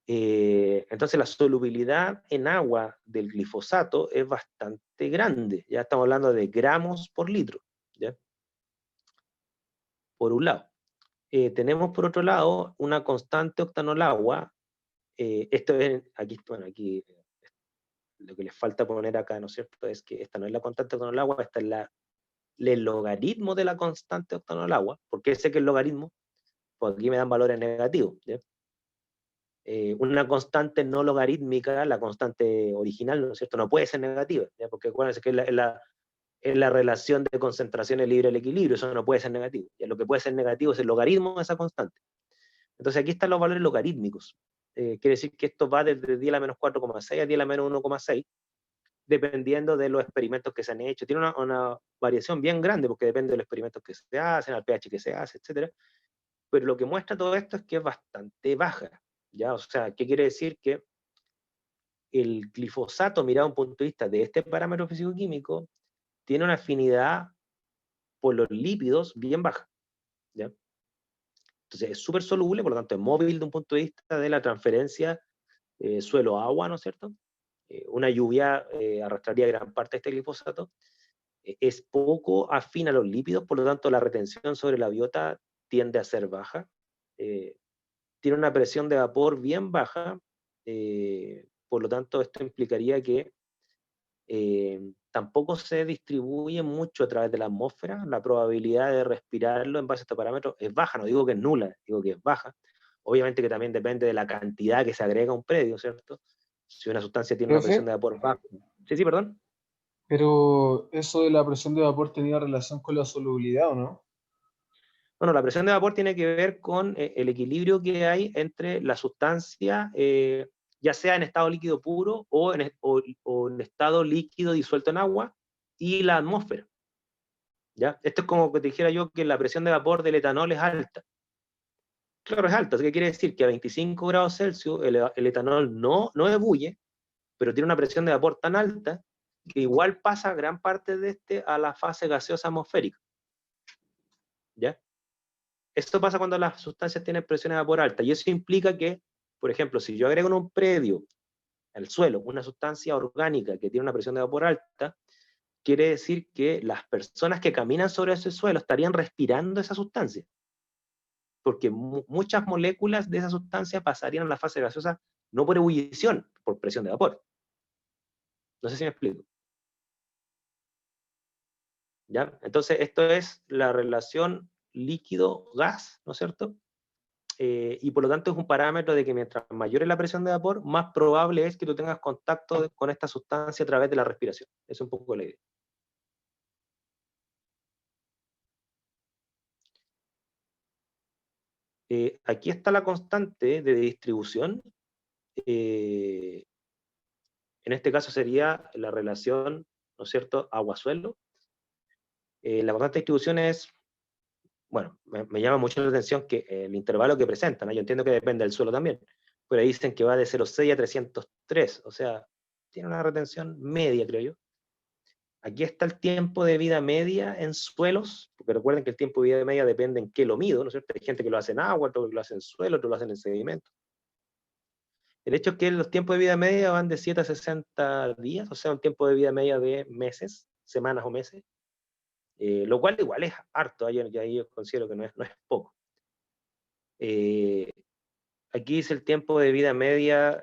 Entonces la solubilidad en agua del glifosato es bastante grande, ya estamos hablando de gramos por litro, ¿ya? Por un lado. Tenemos por otro lado una constante octanol agua, esto es, aquí, bueno, aquí lo que les falta poner acá, ¿no es cierto?, es que esta no es la constante octanol agua, esta es el logaritmo de la constante octanol agua. ¿Por qué sé que es logaritmo? Porque aquí me dan valores negativos, ¿ya? Una constante no logarítmica, la constante original, ¿no es cierto?, no puede ser negativa, ¿ya? Porque acuérdense que es la relación de concentraciones libre al equilibrio, eso no puede ser negativo. ¿Ya? Lo que puede ser negativo es el logaritmo de esa constante. Entonces aquí están los valores logarítmicos. Quiere decir que esto va desde 10 a la menos 4,6 a 10 a la menos 1,6, dependiendo de los experimentos que se han hecho. Tiene una variación bien grande porque depende de los experimentos que se hacen, al pH que se hace, etc. Pero lo que muestra todo esto es que es bastante baja, ¿ya? O sea, ¿qué quiere decir? Que el glifosato, mirado desde un punto de vista de este parámetro físico-químico, tiene una afinidad por los lípidos bien baja, ¿ya? Entonces es súper soluble, por lo tanto es móvil de un punto de vista de la transferencia suelo-agua, ¿no es cierto? Una lluvia arrastraría gran parte de este glifosato. Es poco afín a los lípidos, por lo tanto la retención sobre la biota tiende a ser baja. Tiene una presión de vapor bien baja, por lo tanto esto implicaría que tampoco se distribuye mucho a través de la atmósfera. La probabilidad de respirarlo en base a estos parámetros es baja, no digo que es nula, digo que es baja. Obviamente que también depende de la cantidad que se agrega a un predio, ¿cierto? Si una sustancia tiene una presión Profe, de vapor baja. Sí, sí, perdón. pero eso de la presión de vapor tenía relación con la solubilidad, ¿o no? Bueno, la presión de vapor tiene que ver con el equilibrio que hay entre la sustancia, ya sea en estado líquido puro o en estado líquido disuelto en agua, y la atmósfera. ¿Ya? Esto es como que te dijera yo que la presión de vapor del etanol es alta. Claro, es alta, así que quiere decir que a 25 grados Celsius el etanol no ebulle, pero tiene una presión de vapor tan alta que igual pasa gran parte de este a la fase gaseosa atmosférica. ¿Ya? Esto pasa cuando las sustancias tienen presión de vapor alta, y eso implica que, por ejemplo, si yo agrego en un predio, al suelo, una sustancia orgánica que tiene una presión de vapor alta, quiere decir que las personas que caminan sobre ese suelo estarían respirando esa sustancia, porque muchas moléculas de esa sustancia pasarían a la fase gaseosa no por ebullición, por presión de vapor. No sé si me explico. ¿Ya? Entonces, esto es la relación líquido-gas, ¿no es cierto? y por lo tanto es un parámetro de que mientras mayor es la presión de vapor, más probable es que tú tengas contacto con esta sustancia a través de la respiración. Esa es un poco la idea. Aquí está la constante de distribución. En este caso sería la relación, ¿no es cierto?, agua-suelo. La constante de distribución es, bueno, me llama mucho la atención que el intervalo que presentan, ¿no? Yo entiendo que depende del suelo también, pero ahí dicen que va de 0,6 a 303, o sea, tiene una retención media, creo yo. Aquí está el tiempo de vida media en suelos, porque recuerden que el tiempo de vida media depende en qué lo mido, ¿no es cierto? Hay gente que lo hace en agua, otro que lo hace en suelo, otro lo hace en sedimento. El hecho es que los tiempos de vida media van de 7 a 60 días, o sea, un tiempo de vida media de meses, semanas o meses, lo cual igual es harto, ahí yo considero que no es poco. Aquí es el tiempo de vida media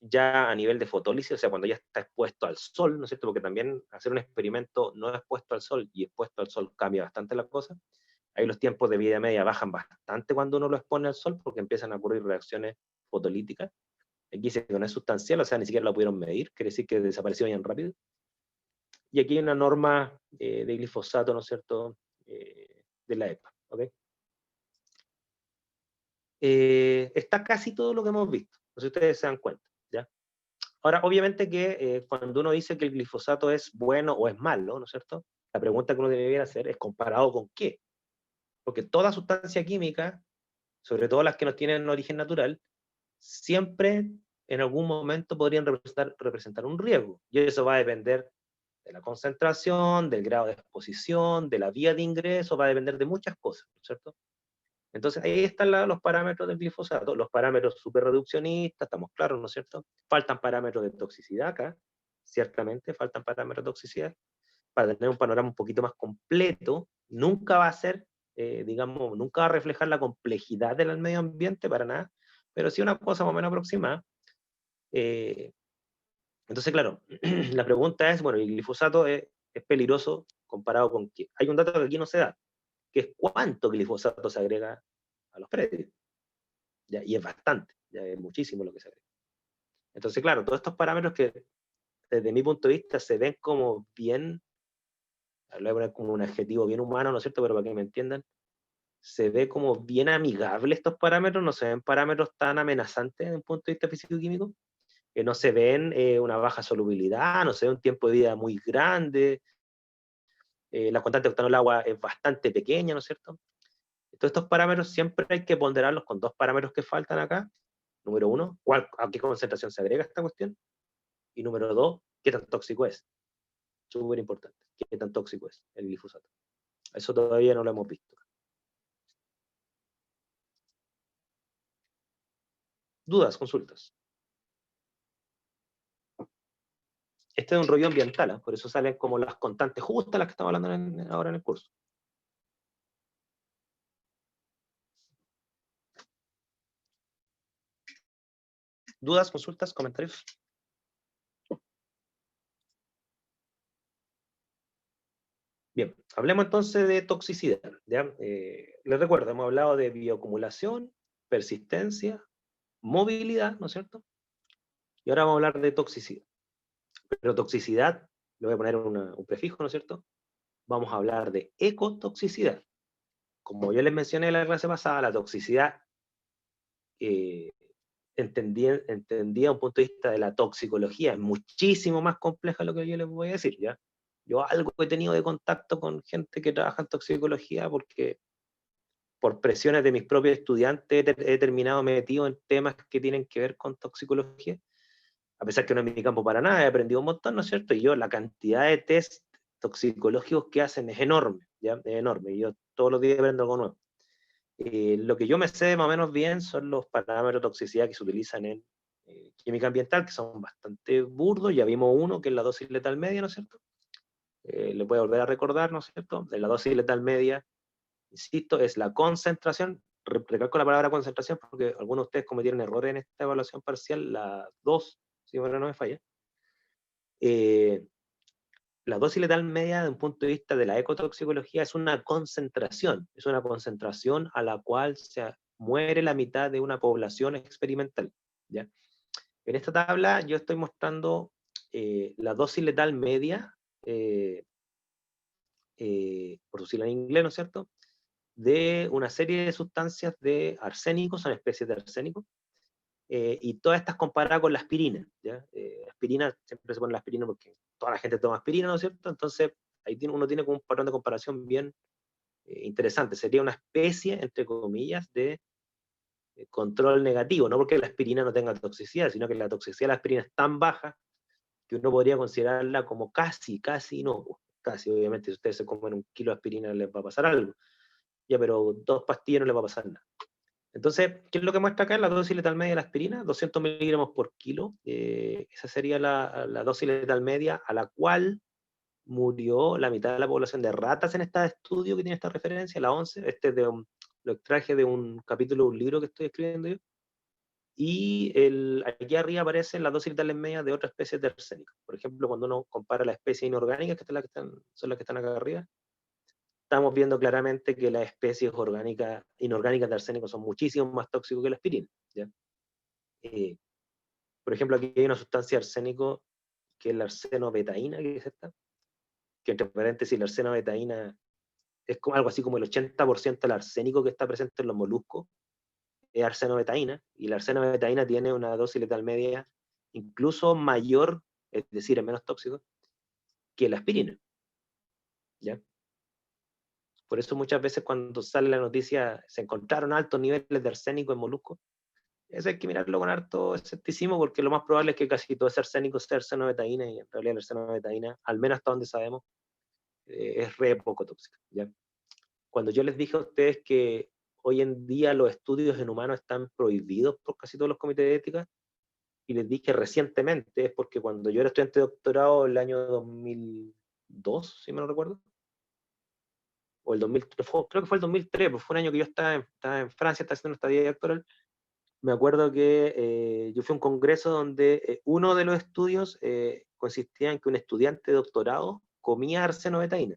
ya a nivel de fotólisis, o sea, cuando ya está expuesto al sol, ¿no es cierto? Porque también hacer un experimento no expuesto al sol y expuesto al sol cambia bastante la cosa. Ahí los tiempos de vida media bajan bastante cuando uno lo expone al sol porque empiezan a ocurrir reacciones fotolíticas. Aquí dice que no es sustancial, o sea, ni siquiera lo pudieron medir, quiere decir que desapareció bien rápido. Y aquí hay una norma de glifosato, ¿no es cierto?, de la EPA, ¿ok? Está casi todo lo que hemos visto, no sé si ustedes se dan cuenta, ¿ya? Ahora, obviamente que cuando uno dice que el glifosato es bueno o es malo, ¿no es cierto?, la pregunta que uno debería hacer es comparado con qué, porque toda sustancia química, sobre todo las que no tienen origen natural, siempre en algún momento podrían representar un riesgo, y eso va a depender de la concentración, del grado de exposición, de la vía de ingreso, va a depender de muchas cosas, ¿no es cierto? Entonces ahí están los parámetros del glifosato, los parámetros superreduccionistas, estamos claros, ¿no es cierto? Faltan parámetros de toxicidad acá, ciertamente faltan parámetros de toxicidad, para tener un panorama un poquito más completo. Nunca va a ser, digamos, nunca va a reflejar la complejidad del medio ambiente, para nada, pero sí una cosa más o menos aproximada. Eh, entonces, claro, la pregunta es, bueno, ¿el glifosato es peligroso comparado con qué? Hay un dato que aquí no se da, que es cuánto glifosato se agrega a los predios. ¿Ya? Y es bastante, ya es muchísimo lo que se agrega. Entonces, claro, todos estos parámetros que desde mi punto de vista se ven como bien, lo voy a poner como un adjetivo bien humano, ¿no es cierto? Pero para que me entiendan, se ve como bien amigable estos parámetros, no se ven parámetros tan amenazantes desde un punto de vista físico-químico, que no se ven una baja solubilidad, no se ve un tiempo de vida muy grande, la constante de octano del agua es bastante pequeña, ¿no es cierto? Todos estos parámetros siempre hay que ponderarlos con dos parámetros que faltan acá. Número uno, ¿a qué concentración se agrega esta cuestión? Y número dos, ¿qué tan tóxico es? Súper importante. ¿Qué tan tóxico es el glifosato? Eso todavía no lo hemos visto. ¿Dudas, consultas? Este es un rollo ambiental, ¿eh? Por eso salen como las constantes justas las que estamos hablando ahora en el curso. ¿Dudas, consultas, comentarios? Bien, hablemos entonces de toxicidad. ¿Ya? Les recuerdo, hemos hablado de bioacumulación, persistencia, movilidad, ¿no es cierto? Y ahora vamos a hablar de toxicidad. Pero toxicidad, le voy a poner un prefijo, ¿no es cierto? Vamos a hablar de ecotoxicidad. Como yo les mencioné en la clase pasada, la toxicidad eh, entendía un punto de vista de la toxicología, es muchísimo más compleja lo que yo les voy a decir, ¿ya? Yo algo he tenido de contacto con gente que trabaja en toxicología porque por presiones de mis propios estudiantes he terminado metido en temas que tienen que ver con toxicología, a pesar que no es mi campo para nada, he aprendido un montón, ¿no es cierto? Y yo, la cantidad de test toxicológicos que hacen es enorme, ¿ya? Es enorme, y yo todos los días aprendo algo nuevo. Lo que yo me sé más o menos bien son los parámetros de toxicidad que se utilizan en química ambiental, que son bastante burdos. Ya vimos uno, que es la dosis letal media, ¿no es cierto? Le voy a volver a recordar, ¿no es cierto? De la dosis letal media, insisto, es la concentración. Recalco la palabra concentración porque algunos de ustedes cometieron errores en esta evaluación parcial, la 2, si ahora no me falla. La dosis letal media, desde un punto de vista de la ecotoxicología, es una concentración a la cual se muere la mitad de una población experimental, ¿ya? En esta tabla yo estoy mostrando la dosis letal media, por decirlo en inglés, ¿no es cierto?, de una serie de sustancias de arsénico, son especies de arsénico, y todas estas comparadas con la aspirina, ¿ya? Aspirina, siempre se pone la aspirina porque toda la gente toma aspirina, ¿no es cierto? Entonces, ahí uno tiene como un patrón de comparación bien interesante. Sería una especie, entre comillas, de control negativo, no porque la aspirina no tenga toxicidad, sino que la toxicidad de la aspirina es tan baja que uno podría considerarla como casi no, casi, obviamente, si ustedes se comen un kilo de aspirina les va a pasar algo, ya, pero 2 pastillas no les va a pasar nada. Entonces, ¿qué es lo que muestra acá? La dosis letal media de la aspirina, 200 miligramos por kilo. Esa sería la dosis letal media a la cual murió la mitad de la población de ratas en este estudio que tiene esta referencia, la 11. Lo extraje de un capítulo de un libro que estoy escribiendo yo. Y aquí arriba aparecen las dosis letales medias de otras especies de arsénico. Por ejemplo, cuando uno compara las especies inorgánicas, que son las que están acá arriba, estamos viendo claramente que las especies inorgánicas de arsénico son muchísimo más tóxicas que la aspirina, ¿ya? Por ejemplo, aquí hay una sustancia de arsénico que es la arsenobetaína, que es esta, que entre paréntesis la arsenobetaína es como, algo así como el 80% del arsénico que está presente en los moluscos, es arsenobetaína, y la arsenobetaína tiene una dosis letal media incluso mayor, es decir, es menos tóxico, que la aspirina, ¿ya? Por eso muchas veces cuando sale la noticia se encontraron altos niveles de arsénico en moluscos, eso hay que mirarlo con harto escepticismo, porque lo más probable es que casi todo ese arsénico sea arsenobetaína, y en realidad la arsenobetaína, al menos hasta donde sabemos, es re poco tóxica, ¿ya? Cuando yo les dije a ustedes que hoy en día los estudios en humanos están prohibidos por casi todos los comités de ética, y les dije recientemente, es porque cuando yo era estudiante de doctorado el año 2002, si me lo recuerdo, o el 2003, creo que fue el 2003, pues fue un año que yo estaba en Francia, estaba haciendo una estadía doctoral. Me acuerdo que yo fui a un congreso donde uno de los estudios consistía en que un estudiante de doctorado comía arsenobetaína,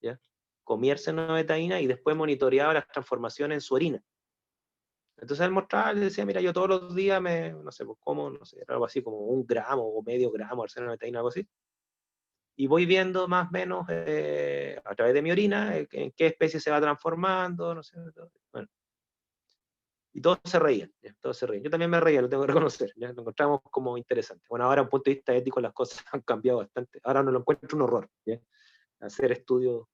¿ya? Comía arsenobetaína y después monitoreaba las transformaciones en su orina. Entonces él mostraba, le decía, mira, yo todos los días no sé, pues como, no sé, algo así como 1 gramo o medio gramo de arsenobetaína, algo así. Y voy viendo más o menos a través de mi orina en qué especie se va transformando, no sé. Bueno, y todos se reían, ¿ya? Todos se reían. Yo también me reía, lo tengo que reconocer, ¿ya? Lo encontramos como interesante. Bueno, ahora, desde un punto de vista ético, las cosas han cambiado bastante. Ahora no lo encuentro un horror, ¿ya? Hacer estudios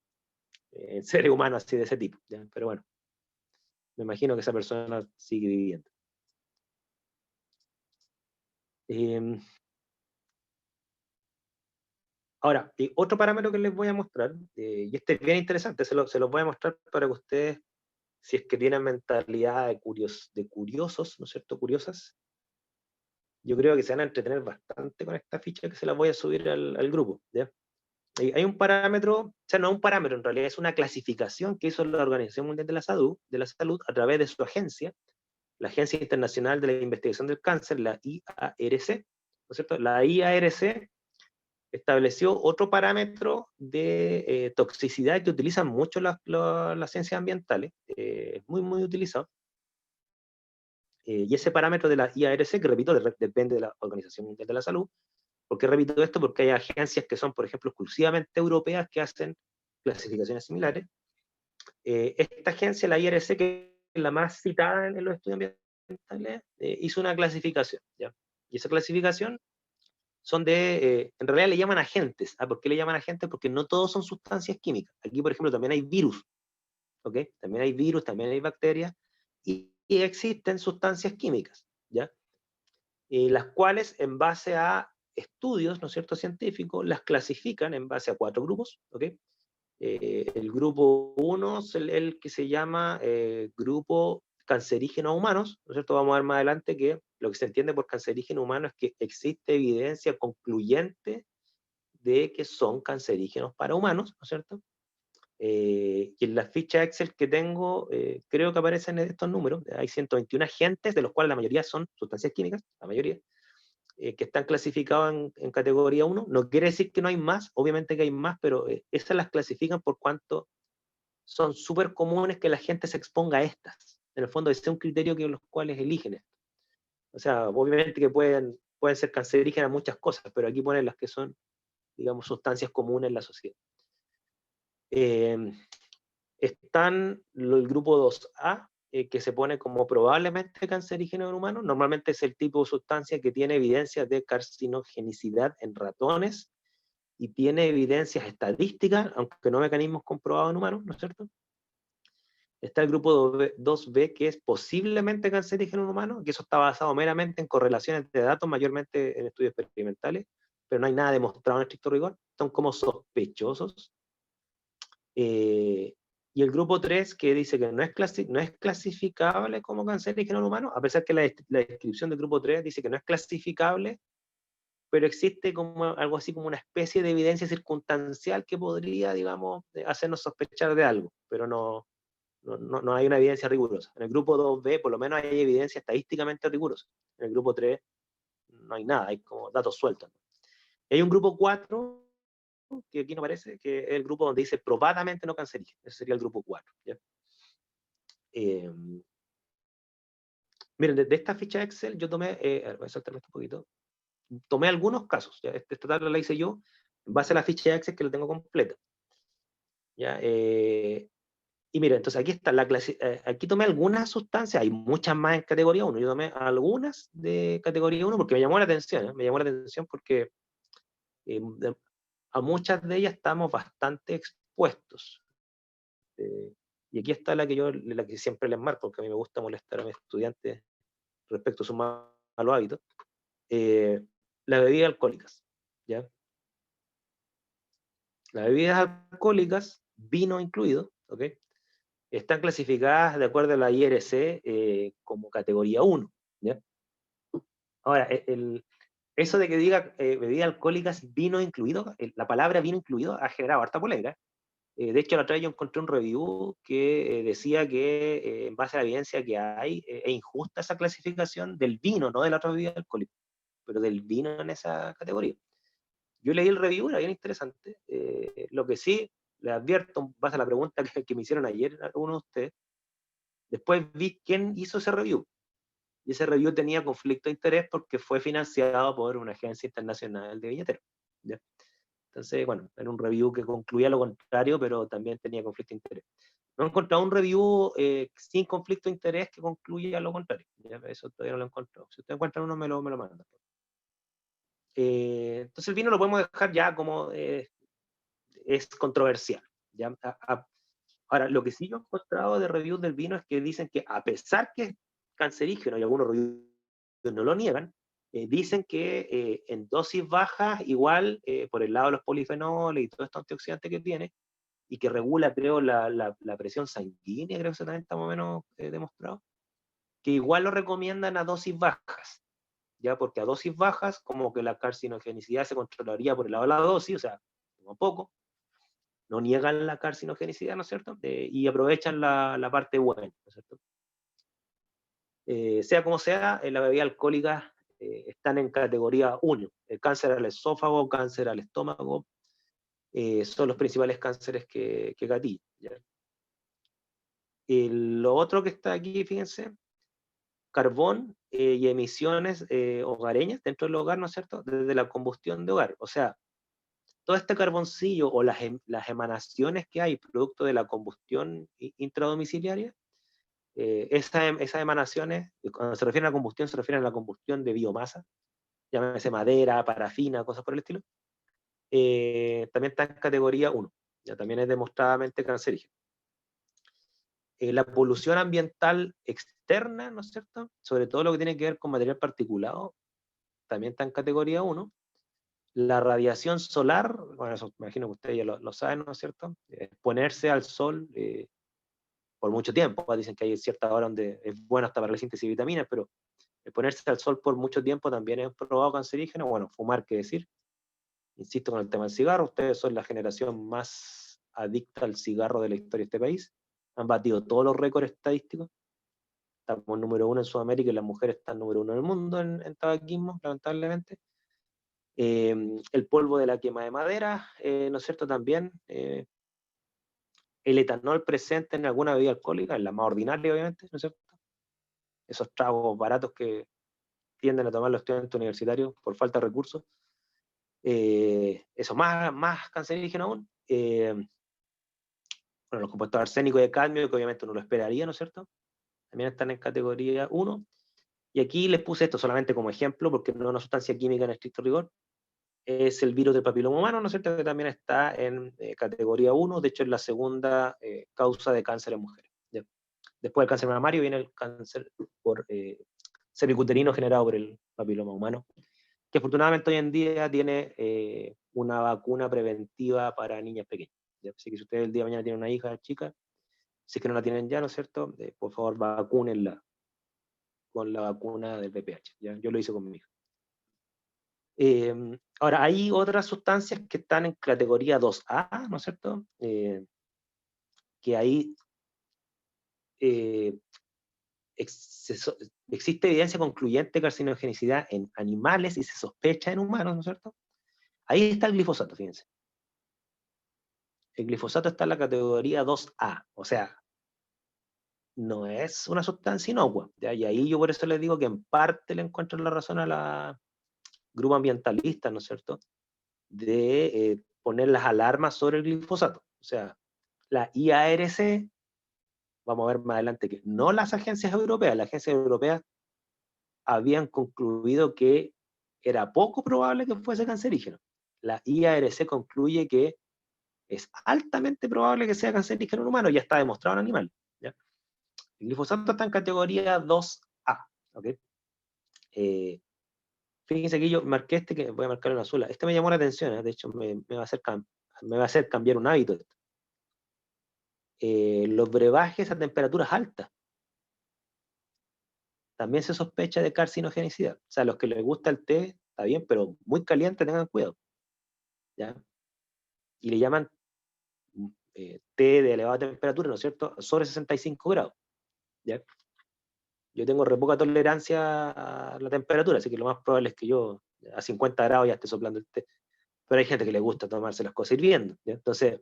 en seres humanos así de ese tipo, ¿ya? Pero bueno, me imagino que esa persona sigue viviendo. Ahora, otro parámetro que les voy a mostrar, y este es bien interesante, se los voy a mostrar para que ustedes, si es que tienen mentalidad de curiosos, ¿no es cierto?, curiosas, yo creo que se van a entretener bastante con esta ficha que se las voy a subir al grupo, ¿ya? Hay un parámetro, o sea, no un parámetro, en realidad es una clasificación que hizo la Organización Mundial de la Salud a través de su agencia, la Agencia Internacional de la Investigación del Cáncer, la IARC, ¿no es cierto? La IARC estableció otro parámetro de toxicidad que utilizan mucho las ciencias ambientales, muy utilizado, y ese parámetro de la IARC, que repito, depende de la Organización Mundial de la Salud. ¿Por qué repito esto? Porque hay agencias que son, por ejemplo, exclusivamente europeas que hacen clasificaciones similares. Esta agencia, la IARC, que es la más citada en los estudios ambientales, hizo una clasificación, ¿ya? Y esa clasificación son en realidad le llaman agentes. ¿Por qué le llaman agentes? Porque no todos son sustancias químicas. Aquí, por ejemplo, también hay virus, ¿ok? También hay virus, también hay bacterias, y existen sustancias químicas, ¿ya? Las cuales, en base a estudios, ¿no es cierto?, científicos, las clasifican en base a 4 grupos, ¿ok? El grupo 1 es el que se llama grupo cancerígeno a humanos, ¿no es cierto? Vamos a ver más adelante que lo que se entiende por cancerígeno humano es que existe evidencia concluyente de que son cancerígenos para humanos, ¿no es cierto? Y en la ficha Excel que tengo, creo que aparecen estos números. Hay 121 agentes, de los cuales la mayoría son sustancias químicas, la mayoría, que están clasificados en categoría 1. No quiere decir que no hay más, obviamente que hay más, pero esas las clasifican por cuanto son súper comunes que la gente se exponga a estas, en el fondo ese es un criterio que los cuales eligen esto. O sea, obviamente que pueden ser cancerígenas muchas cosas, pero aquí ponen las que son, digamos, sustancias comunes en la sociedad. Están el grupo 2A, que se pone como probablemente cancerígeno en humanos. Normalmente es el tipo de sustancia que tiene evidencias de carcinogenicidad en ratones y tiene evidencias estadísticas, aunque no mecanismos comprobados en humanos, ¿no es cierto? Está el grupo 2B, que es posiblemente cancerígeno en humanos, que eso está basado meramente en correlaciones de datos, mayormente en estudios experimentales, pero no hay nada demostrado en estricto rigor, son como sospechosos. Y el grupo 3, que dice que no es clasificable como cancerígeno en humanos, a pesar que la descripción del grupo 3 dice que no es clasificable, pero existe como algo así como una especie de evidencia circunstancial que podría, digamos, hacernos sospechar de algo, pero no hay una evidencia rigurosa. En el grupo 2B por lo menos hay evidencia estadísticamente rigurosa. En el grupo 3 no hay nada, hay como datos sueltos. Y hay un grupo 4, que aquí no aparece, que es el grupo donde dice probadamente no cancerígeno. Ese sería el grupo 4. ¿Ya? Miren, de esta ficha Excel yo tomé, voy a saltarme esto un poquito, tomé algunos casos. ¿Ya? Esta tabla la hice yo en base a la ficha Excel que la tengo completa. ¿Ya? Y mira, entonces aquí está aquí tomé algunas sustancias, hay muchas más en categoría 1, yo tomé algunas de categoría 1 porque me llamó la atención, me llamó la atención porque a muchas de ellas estamos bastante expuestos. Y aquí está la que siempre les marco, porque a mí me gusta molestar a mis estudiantes respecto a sus malos hábitos. Las bebidas alcohólicas, ¿ya? Las bebidas alcohólicas, vino incluido, ¿ok? Están clasificadas de acuerdo a la IRC como categoría 1. ¿Ya? Ahora, eso de que diga bebidas alcohólicas, vino incluido, la palabra vino incluido ha generado harta polémica. De hecho, la otra vez yo encontré un review que decía que en base a la evidencia que hay, es injusta esa clasificación del vino, no de la otra bebida alcohólica, pero del vino en esa categoría. Yo leí el review, era bien interesante. Lo que sí, le advierto, en base a la pregunta que me hicieron ayer algunos de ustedes, después vi quién hizo ese review. Y ese review tenía conflicto de interés porque fue financiado por una agencia internacional de viñeteros. ¿Ya? Entonces, bueno, era un review que concluía lo contrario, pero también tenía conflicto de interés. No he encontrado un review sin conflicto de interés que concluya lo contrario. ¿Ya? Eso todavía no lo he encontrado. Si usted encuentra uno, me lo manda. Entonces el vino lo podemos dejar ya como es controversial. ¿Ya? Ahora, lo que sí yo he encontrado de reviews del vino es que dicen que a pesar que es cancerígeno, y algunos reviews no lo niegan, dicen que en dosis bajas, igual, por el lado de los polifenoles y todo esto antioxidante que tiene, y que regula, creo, la presión sanguínea, creo que eso también está más o menos demostrado, que igual lo recomiendan a dosis bajas, ya porque a dosis bajas, como que la carcinogenicidad se controlaría por el lado de la dosis, o sea, como poco, no niegan la carcinogenicidad, ¿no es cierto? Y aprovechan la parte buena, ¿no es cierto? Sea como sea, las bebidas alcohólicas están en categoría 1. El cáncer al esófago, cáncer al estómago, son los principales cánceres que gatillan. Lo otro que está aquí, fíjense, carbón y emisiones hogareñas dentro del hogar, ¿no es cierto? Desde la combustión de hogar. O sea, todo este carboncillo o las emanaciones que hay producto de la combustión intradomiciliaria, esas emanaciones, cuando se refieren a combustión, se refieren a la combustión de biomasa, llámese madera, parafina, cosas por el estilo, también está en categoría 1, ya también es demostradamente cancerígeno. La polución ambiental externa, ¿no es cierto? Sobre todo lo que tiene que ver con material particulado, también está en categoría 1. La radiación solar, bueno, eso me imagino que ustedes ya lo saben, ¿no es cierto? Exponerse al sol por mucho tiempo, dicen que hay cierta hora donde es bueno hasta para la síntesis de vitaminas, pero exponerse al sol por mucho tiempo también es probado cancerígeno. Bueno, fumar, qué decir. Insisto con el tema del cigarro, ustedes son la generación más adicta al cigarro de la historia de este país, han batido todos los récords estadísticos, estamos número 1 en Sudamérica y las mujeres están número 1 en el mundo en tabaquismo, lamentablemente. El polvo de la quema de madera, ¿no es cierto? También el etanol presente en alguna bebida alcohólica, en la más ordinaria obviamente, ¿no es cierto? esos tragos baratos que tienden a tomar los estudiantes universitarios por falta de recursos. Eso más cancerígeno aún. Bueno, los compuestos arsénicos y de cadmio, que obviamente uno lo esperaría, ¿no es cierto? También están en categoría 1. Y aquí les puse esto solamente como ejemplo, porque no es una sustancia química en estricto rigor. Es el virus del papiloma humano, ¿no es cierto?, que también está en categoría 1, de hecho es la segunda causa de cáncer en mujeres. ¿Ya? Después del cáncer mamario viene el cáncer por cervicuterino generado por el papiloma humano, que afortunadamente hoy en día tiene una vacuna preventiva para niñas pequeñas. ¿Ya? Así que si ustedes el día de mañana tienen una hija chica, si es que no la tienen ya, ¿no es cierto?, por favor vacúnenla con la vacuna del VPH. ¿Ya? Yo lo hice con mi hija. Ahora, hay otras sustancias que están en categoría 2A, ¿no es cierto? Que ahí eh, existe evidencia concluyente de carcinogenicidad en animales y se sospecha en humanos, ¿no es cierto? Ahí está el glifosato, fíjense. El glifosato está en la categoría 2A, o sea, no es una sustancia inocua. ¿Ya? Y ahí yo por eso les digo que en parte le encuentro la razón a la grupo ambientalista, ¿no es cierto?, de poner las alarmas sobre el glifosato. O sea, la IARC, vamos a ver más adelante que no las agencias europeas, las agencias europeas habían concluido que era poco probable que fuese cancerígeno. La IARC concluye que es altamente probable que sea cancerígeno en humano, ya está demostrado en animal. ¿Ya? El glifosato está en categoría 2A. ¿Okay? Fíjense que yo marqué este, que voy a marcar en azul. Este me llamó la atención, de hecho me va a hacer cambiar un hábito. Los brebajes a temperaturas altas. También se sospecha de carcinogenicidad. O sea, los que les gusta el té, está bien, pero muy caliente, tengan cuidado. ¿Ya? Y le llaman té de elevada temperatura, ¿no es cierto?, sobre 65 grados. ¿Ya? Yo tengo re poca tolerancia a la temperatura, así que lo más probable es que yo a 50 grados ya esté soplando el té. Pero hay gente que le gusta tomarse las cosas hirviendo. ¿Ya? Entonces,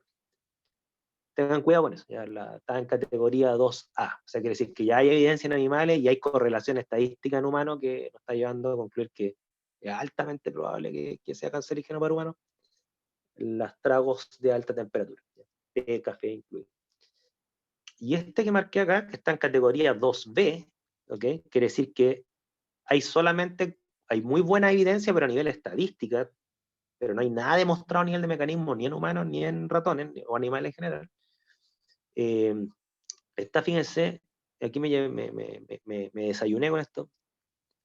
tengan cuidado con eso. Ya está en categoría 2A. O sea, quiere decir que ya hay evidencia en animales y hay correlación estadística en humanos que nos está llevando a concluir que es altamente probable que sea cancerígeno para humanos los tragos de alta temperatura, té, café incluido. Y este que marqué acá, que está en categoría 2B, ¿okay?, quiere decir que hay muy buena evidencia, pero a nivel estadística, pero no hay nada demostrado a nivel de mecanismo, ni en humanos, ni en ratones, o animales en general. Fíjense, aquí me desayuné con esto,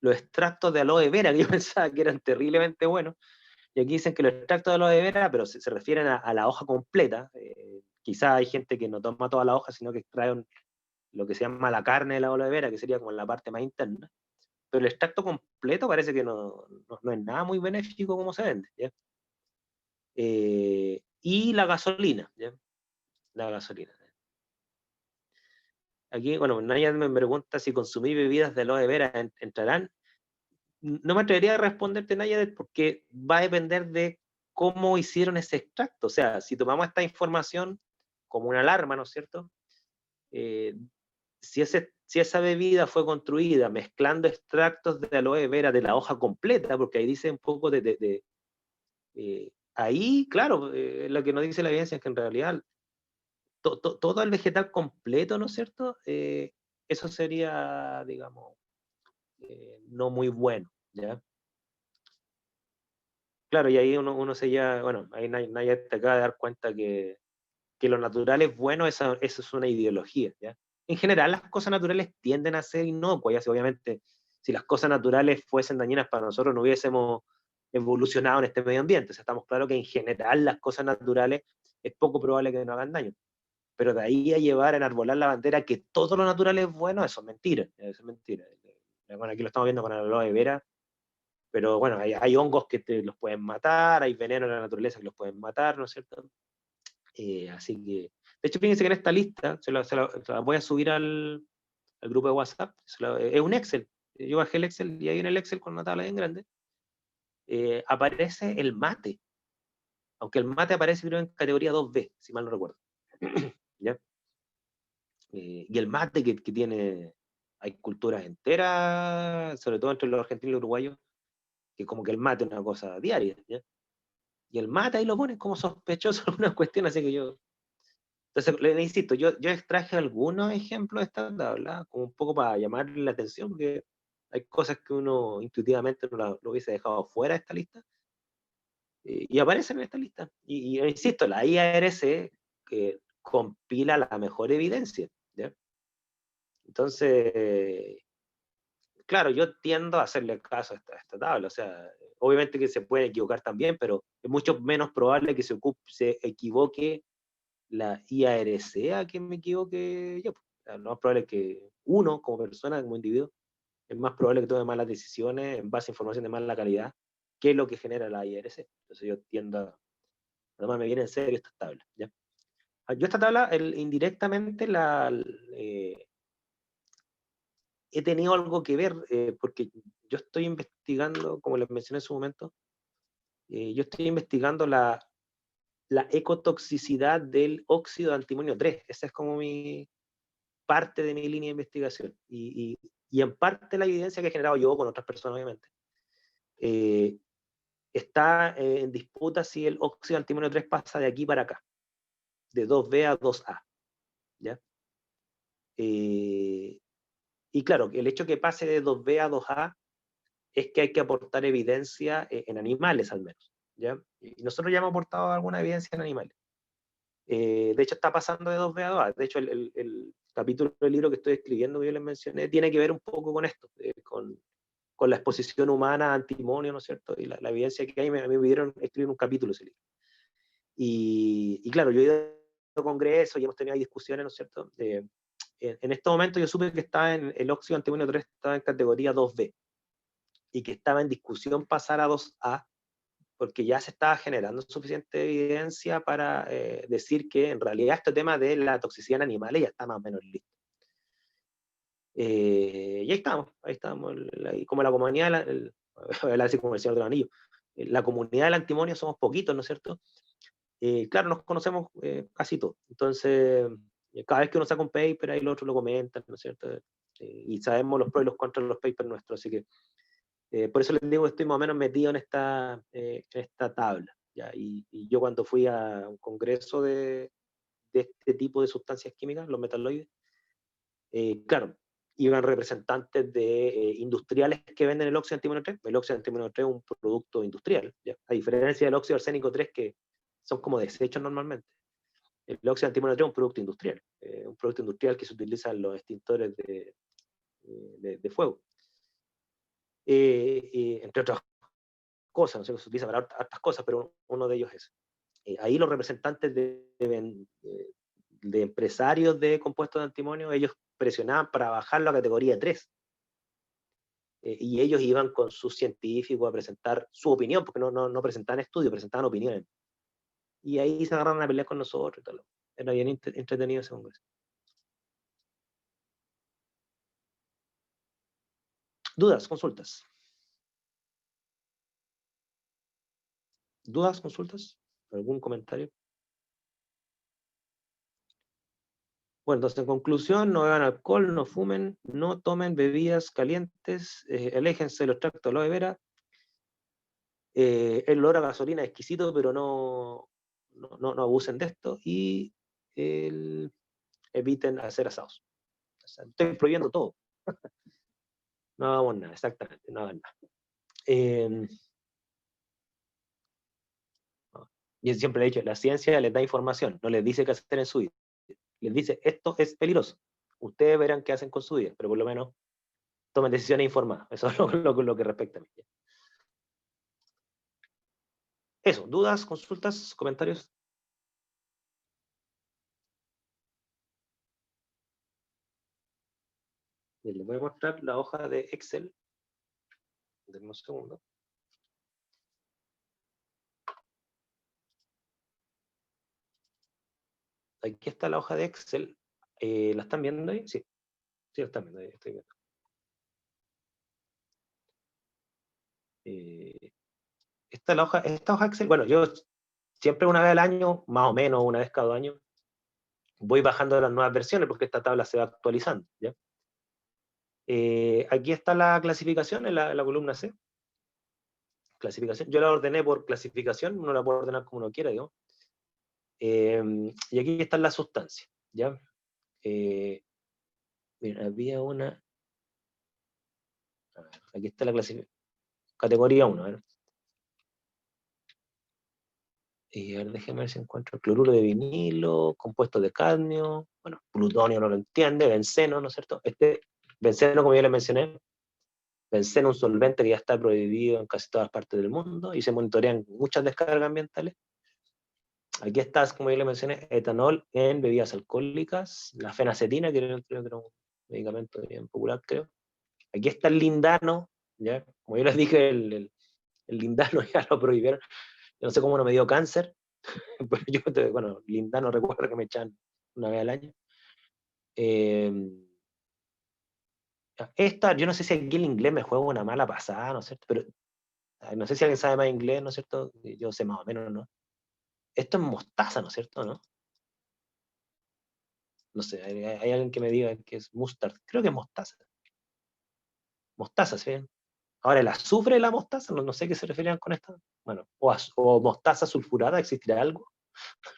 los extractos de aloe vera, que yo pensaba que eran terriblemente buenos, y aquí dicen que los extractos de aloe vera, pero se refieren a la hoja completa. Quizá hay gente que no toma toda la hoja, sino que extrae lo que se llama la carne de la aloe vera, que sería como la parte más interna. Pero el extracto completo parece que no es nada muy benéfico como se vende. ¿Ya? Y la gasolina. ¿Ya? La gasolina. Aquí, bueno, nadie me pregunta si consumí bebidas de aloe vera entrarán. No me atrevería a responderte, Naya, porque va a depender de cómo hicieron ese extracto. O sea, si tomamos esta información como una alarma, ¿no es cierto? Si esa bebida fue construida mezclando extractos de aloe vera de la hoja completa, porque ahí dice un poco ahí, claro, lo que nos dice la evidencia es que en realidad todo el vegetal completo, ¿no es cierto? Eso sería, digamos, no muy bueno, ¿ya? Claro, y ahí uno se ya, bueno, ahí nadie te acaba de dar cuenta que lo natural es bueno, eso es una ideología, ¿ya? En general, las cosas naturales tienden a ser inocuas, ya obviamente, si las cosas naturales fuesen dañinas para nosotros, no hubiésemos evolucionado en este medio ambiente. O sea, estamos claros que en general las cosas naturales es poco probable que nos hagan daño. Pero de ahí a llevar a enarbolar la bandera que todo lo natural es bueno, eso es mentira. Eso es mentira. Bueno, aquí lo estamos viendo con el aloe vera, pero bueno, hay hongos que los pueden matar, hay veneno en la naturaleza que los pueden matar, ¿no es cierto? Así que, de hecho, fíjense que en esta lista, se la voy a subir al grupo de WhatsApp, es un Excel. Yo bajé el Excel y ahí en el Excel con una tabla bien grande aparece el mate, aunque el mate aparece creo en categoría 2B, si mal no recuerdo. ¿Ya? Y el mate que tiene hay culturas enteras, sobre todo entre los argentinos y los uruguayos, que como que el mate es una cosa diaria, ¿ya? Y el mate ahí lo ponen como sospechoso en algunas cuestiones, así que yo... Entonces, le insisto, yo extraje algunos ejemplos de esta tabla, como un poco para llamar la atención, porque hay cosas que uno intuitivamente no lo hubiese dejado fuera de esta lista, y aparecen en esta lista. Y insisto, la IARC compila la mejor evidencia, ¿ya? Entonces, claro, yo tiendo a hacerle caso a esta tabla, o sea, obviamente que se puede equivocar también, pero es mucho menos probable que se equivoque la IARC a que me equivoque yo. O sea, lo más probable es que uno, como persona, como individuo, es más probable que tome malas decisiones en base a información de mala calidad, que es lo que genera la IARC. Entonces yo tiendo a, además me viene en serio esta tabla, ¿ya? Yo esta tabla indirectamente he tenido algo que ver, porque yo estoy investigando, como les mencioné en su momento, yo estoy investigando la ecotoxicidad del óxido de antimonio 3. Esa es como parte de mi línea de investigación. Y en parte la evidencia que he generado yo con otras personas, obviamente, está en disputa si el óxido de antimonio 3 pasa de aquí para acá, de 2B a 2A. ¿Ya? Y claro, el hecho que pase de 2B a 2A es que hay que aportar evidencia en animales al menos, ¿ya? Y nosotros ya hemos aportado alguna evidencia en animales. De hecho, está pasando de 2B a 2A. De hecho, el capítulo del libro que estoy escribiendo, que yo les mencioné, tiene que ver un poco con esto, con la exposición humana a antimonio, ¿no es cierto? Y la evidencia que hay, me pidieron escribir un capítulo ese libro. Y claro, yo he ido a congresos y hemos tenido ahí discusiones, ¿no es cierto? En este momento yo supe que el óxido antimonio 3 estaba en categoría 2B y que estaba en discusión pasar a 2A, porque ya se estaba generando suficiente evidencia para decir que en realidad este tema de la toxicidad en animales ya está más o menos listo. Y ahí estamos, como la comunidad, así como el Señor de los Anillos, la comunidad del antimonio somos poquitos, ¿no es cierto? Claro, nos conocemos casi todos, entonces cada vez que uno saca un paper, ahí los otros lo comentan, ¿no es cierto? Y sabemos los pros y los contras de los papers nuestros, así que por eso les digo que estoy más o menos metido en esta tabla. ¿Ya? Y yo cuando fui a un congreso de este tipo de sustancias químicas, los metaloides, claro, iban representantes de industriales que venden el óxido antimonio 3. El óxido antimonio 3 es un producto industrial, ¿ya? A diferencia del óxido arsénico 3, que son como desechos normalmente. El óxido antimonio 3 es un producto industrial que se utiliza en los extintores de fuego. Entre otras cosas, no sé, se utiliza para otras cosas, pero uno de ellos es. Ahí los representantes de empresarios de compuestos de antimonio, ellos presionaban para bajarlo a categoría 3. Y ellos iban con sus científicos a presentar su opinión, porque no presentaban estudios, presentaban opiniones. Y ahí se agarraron a pelear con nosotros y todo. Era bien entretenido ese congreso. ¿Dudas, consultas? ¿Dudas, consultas? ¿Algún comentario? Bueno, entonces en conclusión, no beban alcohol, no fumen, no tomen bebidas calientes, aléjense de los tractos de aloe vera. El olor a gasolina es exquisito, pero no abusen de esto y eviten hacer asados. O sea, estoy prohibiendo todo. No hagamos nada, exactamente, no hagan nada. Y siempre he dicho, la ciencia les da información, no les dice qué hacer en su vida. Les dice, esto es peligroso. Ustedes verán qué hacen con su vida, pero por lo menos tomen decisiones informadas. Eso es lo que respecta a mí. Eso, dudas, consultas, comentarios. Bien, les voy a mostrar la hoja de Excel. Denme un segundo. Aquí está la hoja de Excel. ¿La están viendo ahí? Sí, sí, la están viendo ahí. Estoy viendo. Esta hoja Excel, bueno, yo siempre una vez al año, más o menos una vez cada año, voy bajando las nuevas versiones porque esta tabla se va actualizando, ¿ya? Aquí está la clasificación en la columna C. Clasificación. Yo la ordené por clasificación, uno la puede ordenar como uno quiera, digo. Y aquí están las sustancias, ¿ya? Mira, había una... Aquí está la clasificación. Categoría 1, a ver. Y a ver, déjeme ver si encuentro cloruro de vinilo, compuestos de cadmio, bueno, plutonio no lo entiende, benceno, ¿no es cierto? Benceno, como ya le mencioné, benceno es un solvente que ya está prohibido en casi todas partes del mundo y se monitorean muchas descargas ambientales. Aquí está, como ya le mencioné, etanol en bebidas alcohólicas, la fenacetina, que creo que era un medicamento bien popular, creo. Aquí está el lindano, ¿ya? Como yo les dije, el lindano ya lo prohibieron. Yo no sé cómo no me dio cáncer, pero yo, bueno, lindano recuerdo que me echan una vez al año. Esta, yo no sé si aquí el inglés me juega una mala pasada, ¿no es cierto? Pero no sé si alguien sabe más inglés, ¿no es cierto? Yo sé más o menos, ¿no? Esto es mostaza, ¿no es cierto? ¿No? No sé, hay alguien que me diga que es mustard. Creo que es mostaza. Mostaza, ¿sí? Ahora, el azufre de la mostaza, no sé qué se referían con esto. Bueno, o mostaza sulfurada, ¿existirá algo?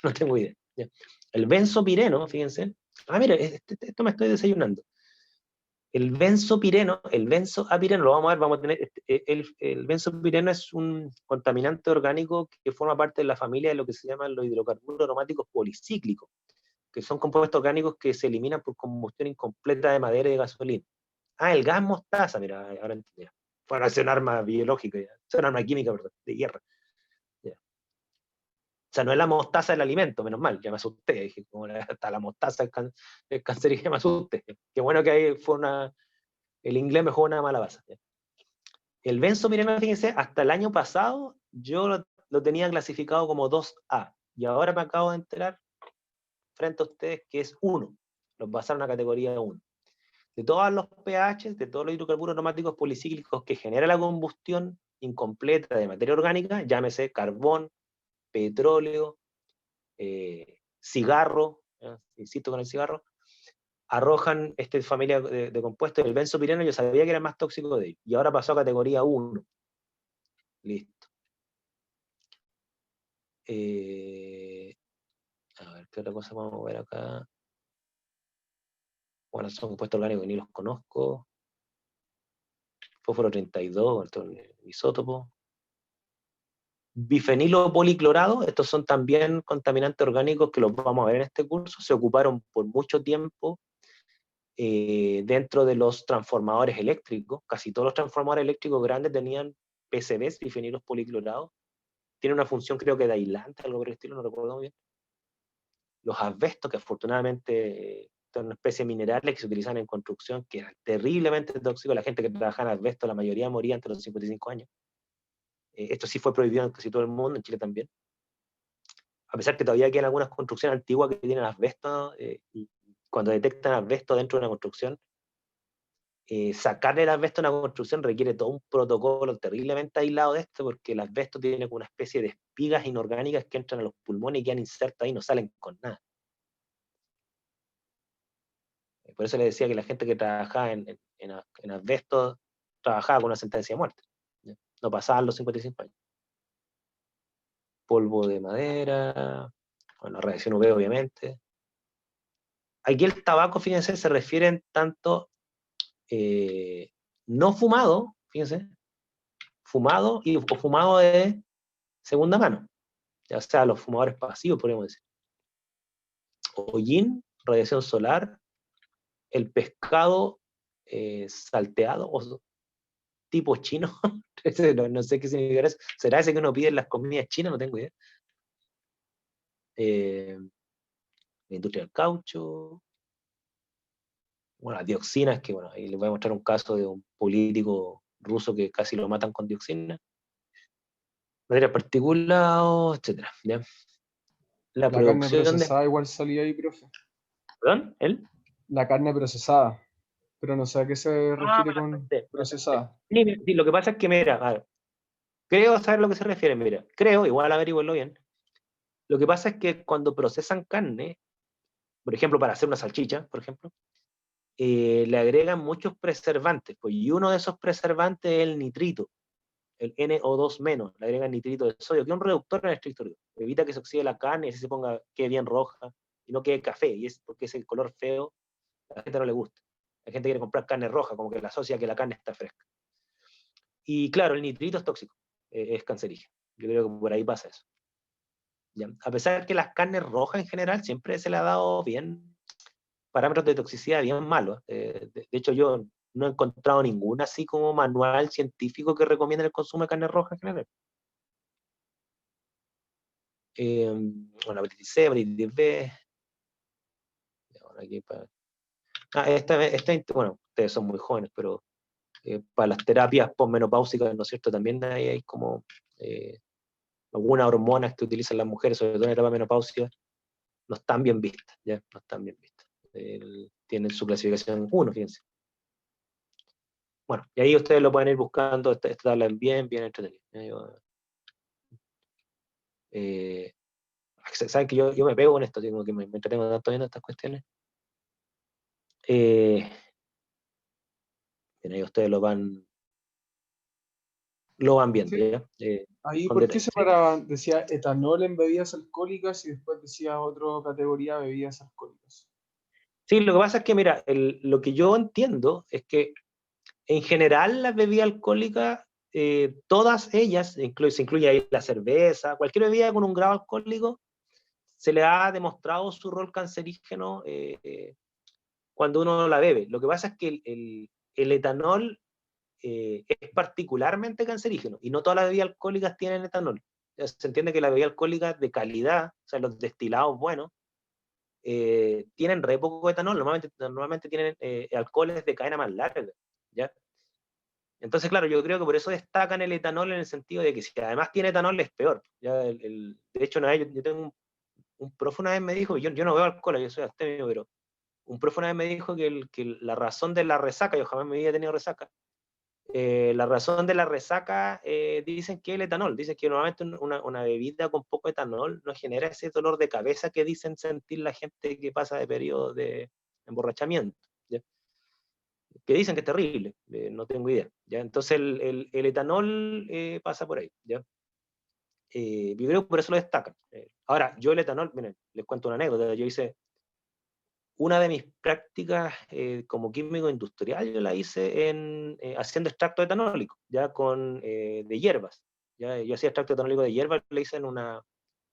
No tengo idea. ¿Ya? El benzopireno, fíjense. Ah, mira, esto me estoy desayunando. El benzoapireno, lo vamos a ver, vamos a tener, el benzopireno es un contaminante orgánico que forma parte de la familia de lo que se llaman los hidrocarburos aromáticos policíclicos, que son compuestos orgánicos que se eliminan por combustión incompleta de madera y de gasolina. Ah, el gas mostaza, mira, ahora entiendo. Para hacer un arma biológica, es un arma química, perdón, de guerra. Ya. O sea, no es la mostaza del alimento, menos mal, ya me asusté. Dije, como hasta la mostaza es cancerígena, me asusté. Qué bueno que ahí fue el inglés me jugó una mala base. El benzopireno, fíjense, hasta el año pasado yo lo tenía clasificado como 2A. Y ahora me acabo de enterar, frente a ustedes, que es 1. Los pasaron a categoría 1. De todos los pH, de todos los hidrocarburos aromáticos policíclicos que genera la combustión incompleta de materia orgánica, llámese carbón, petróleo, cigarro, insisto con el cigarro, arrojan esta familia de compuestos. El benzopireno yo sabía que era más tóxico de ellos, y ahora pasó a categoría 1. Listo. A ver, ¿qué otra cosa vamos a ver acá? Bueno, son compuestos orgánicos que ni los conozco. Fósforo 32, el isótopo. Bifenilo policlorado, estos son también contaminantes orgánicos que los vamos a ver en este curso. Se ocuparon por mucho tiempo dentro de los transformadores eléctricos. Casi todos los transformadores eléctricos grandes tenían PCBs, bifenilos policlorados. Tiene una función, creo que de aislante, algo por el estilo, no recuerdo muy bien. Los asbestos, que afortunadamente son una especie de minerales que se utilizan en construcción, que eran terriblemente tóxicos. La gente que trabajaba en asbesto, la mayoría moría antes de los 55 años. Esto sí fue prohibido en casi todo el mundo, en Chile también. A pesar que todavía quedan algunas construcciones antiguas que tienen asbesto, y cuando detectan asbesto dentro de una construcción, sacarle el asbesto a una construcción requiere todo un protocolo terriblemente aislado de esto, porque el asbesto tiene como una especie de espigas inorgánicas que entran a los pulmones y quedan insertas ahí y no salen con nada. Por eso le decía que la gente que trabajaba en asbesto trabajaba con una sentencia de muerte. ¿Ya? No pasaban los 55 años. Polvo de madera, bueno, radiación UV obviamente. Aquí el tabaco, fíjense, se refieren tanto no fumado, fíjense, fumado o fumado de segunda mano, ya sea los fumadores pasivos, podríamos decir. Hollín, radiación solar, el pescado salteado o tipo chino, no sé qué significa eso. ¿Será ese que uno pide en las comidas chinas? No tengo idea. La industria del caucho, bueno, las dioxinas, que bueno, ahí les voy a mostrar un caso de un político ruso que casi lo matan con dioxina. Materia particulada, etcétera. ¿Ya? La La carne producción de... procesada igual salía ahí, profe. ¿Perdón? ¿Él? La carne procesada, pero no sé a qué se Ah, refiere con me la salté. procesada. Sí, sí, lo que pasa es que, mira, a ver, creo saber a lo que se refiere, mira, creo, igual averiguarlo bien. Lo que pasa es que cuando procesan carne, por ejemplo, para hacer una salchicha, por ejemplo, le agregan muchos preservantes, pues, y uno de esos preservantes es el nitrito, el NO2-, le agregan nitrito de sodio, que es un reductor en estricto rigor. Evita que se oxide la carne y así quede bien roja, y no quede café, y es porque es el color feo, a la gente no le gusta. La gente quiere comprar carne roja, como que la asocia que la carne está fresca. Y claro, el nitrito es tóxico, es cancerígeno. Yo creo que por ahí pasa eso. ¿Ya? A pesar de que las carnes rojas en general siempre se le ha dado bien parámetros de toxicidad bien malos. De hecho, yo no he encontrado ninguna así como manual científico que recomiende el consumo de carne roja en general. Bueno, hepatitis C, hepatitis B. Aquí bueno, ustedes son muy jóvenes, pero para las terapias posmenopáusicas, ¿no es cierto? También hay como algunas hormonas que utilizan las mujeres, sobre todo en la etapa menopáusica, no están bien vistas, ¿ya? No están bien vistas. Tienen su clasificación 1, fíjense. Bueno, y ahí ustedes lo pueden ir buscando, esta tabla es bien entretenida. Saben que yo me pego con esto, como que me entretengo tanto viendo estas cuestiones. Ahí ustedes lo van viendo, Sí. ¿ya? Ahí, Con ¿por qué detalle, ¿sí? separaban? Decía etanol en bebidas alcohólicas y después decía otra categoría bebidas alcohólicas. Sí, lo que pasa es que, mira, lo que yo entiendo es que en general las bebidas alcohólicas, todas ellas, se incluye ahí la cerveza, cualquier bebida con un grado alcohólico, se le ha demostrado su rol cancerígeno cuando uno la bebe. Lo que pasa es que el etanol es particularmente cancerígeno y no todas las bebidas alcohólicas tienen etanol. Se entiende que las bebidas alcohólicas de calidad, o sea, los destilados buenos, tienen re poco etanol, normalmente tienen alcoholes de cadena más larga, ¿ya? Entonces, claro, yo creo que por eso destacan el etanol en el sentido de que si además tiene etanol es peor. ¿Ya? De hecho, yo tengo un profe una vez me dijo, yo no bebo alcohol, yo soy abstemio, pero un profe una vez me dijo que la razón de la resaca, yo jamás me había tenido resaca, la razón de la resaca dicen que el etanol, dicen que normalmente una bebida con poco etanol no genera ese dolor de cabeza que dicen sentir la gente que pasa de periodo de emborrachamiento, ¿ya? Que dicen que es terrible, no tengo idea, ¿ya? Entonces el etanol pasa por ahí, ¿ya? Yo creo que por eso lo destacan. Ahora, yo el etanol, miren, les cuento una anécdota, yo hice una de mis prácticas como químico industrial, yo la hice haciendo extracto etanólico, ya de hierbas. ¿Ya? Yo hacía extracto etanólico de hierbas, lo hice en una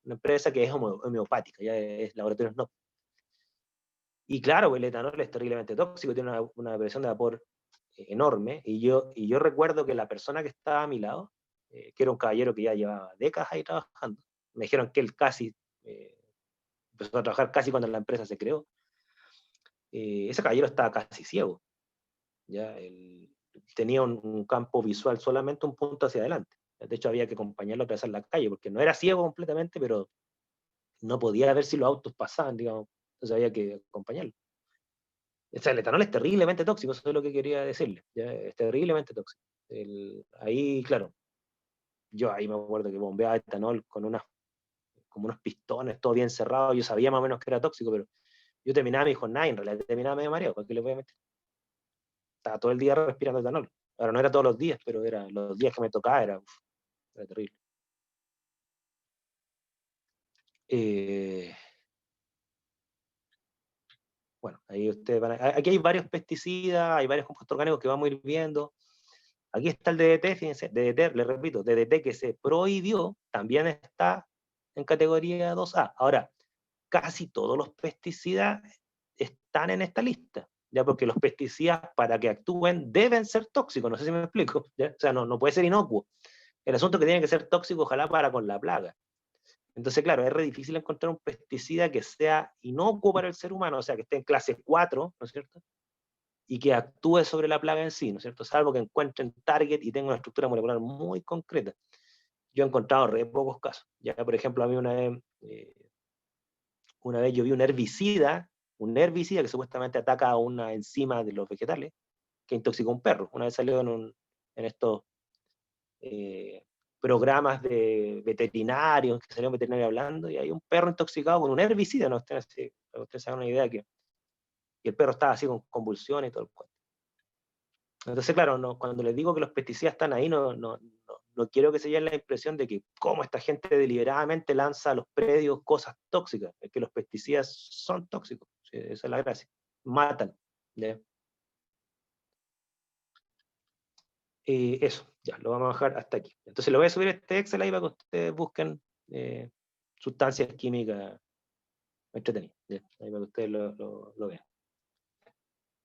empresa que es homeopática, ya es Laboratorios No. Y claro, el etanol es terriblemente tóxico, tiene una presión de vapor enorme, y yo recuerdo que la persona que estaba a mi lado, que era un caballero que ya llevaba décadas ahí trabajando, me dijeron que él casi empezó a trabajar casi cuando la empresa se creó. Ese caballero estaba casi ciego, ¿ya? Él tenía un campo visual solamente un punto hacia adelante. De hecho, había que acompañarlo a atravesar la calle, porque no era ciego completamente, pero no podía ver si los autos pasaban, digamos. Entonces había que acompañarlo. O sea, el etanol es terriblemente tóxico, eso es lo que quería decirle, ¿ya? Es terriblemente tóxico. Ahí, claro, yo ahí me acuerdo que bombeaba etanol como unos pistones, todo bien cerrado, yo sabía más o menos que era tóxico, pero yo terminaba mi jornada y en realidad terminaba medio mareado, ¿para qué le voy a meter? Estaba todo el día respirando etanol. Ahora no era todos los días, pero era los días que me tocaba, era terrible. Eh, bueno, ahí ustedes aquí hay varios pesticidas, hay varios compuestos orgánicos que vamos a ir viendo. Aquí está el DDT, fíjense, DDT, le repito, DDT que se prohibió, también está en categoría 2A. Ahora, casi todos los pesticidas están en esta lista, ya porque los pesticidas para que actúen deben ser tóxicos, no sé si me explico, ¿ya? O sea, no puede ser inocuo. El asunto es que tiene que ser tóxico, ojalá para con la plaga. Entonces, claro, es re difícil encontrar un pesticida que sea inocuo para el ser humano, o sea, que esté en clase 4, ¿no es cierto? Y que actúe sobre la plaga en sí, ¿no es cierto? Salvo que encuentren target y tenga una estructura molecular muy concreta. Yo he encontrado re pocos casos. Ya, por ejemplo, a mí una vez yo vi un herbicida que supuestamente ataca a una enzima de los vegetales, que intoxicó a un perro. Una vez salió en estos eh, programas de veterinarios, que salió un veterinario hablando, y hay un perro intoxicado con un herbicida, ¿no? Ustedes se hagan una idea que Y el perro estaba así con convulsiones y todo el cuento. Entonces, claro, no, cuando les digo que los pesticidas están ahí, no quiero que se lleven la impresión de que cómo esta gente deliberadamente lanza a los predios cosas tóxicas. Es que los pesticidas son tóxicos, ¿sí? Esa es la gracia. Matan. ¿Ya? Eso, ya, lo vamos a bajar hasta aquí. Entonces lo voy a subir a este Excel ahí para que ustedes busquen sustancias químicas entretenidas. ¿Ya? Ahí para que ustedes lo vean.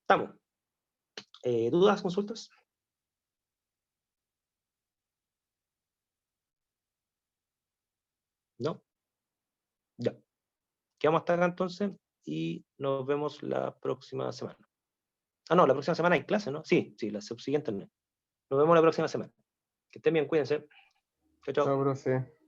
Estamos. ¿Dudas, consultas? ¿No? Ya. Quedamos hasta acá entonces y nos vemos la próxima semana. Ah, no, la próxima semana hay clase, ¿no? Sí, la subsiguiente no. Nos vemos la próxima semana. Que estén bien, cuídense. Chao, chao. Chao, profe.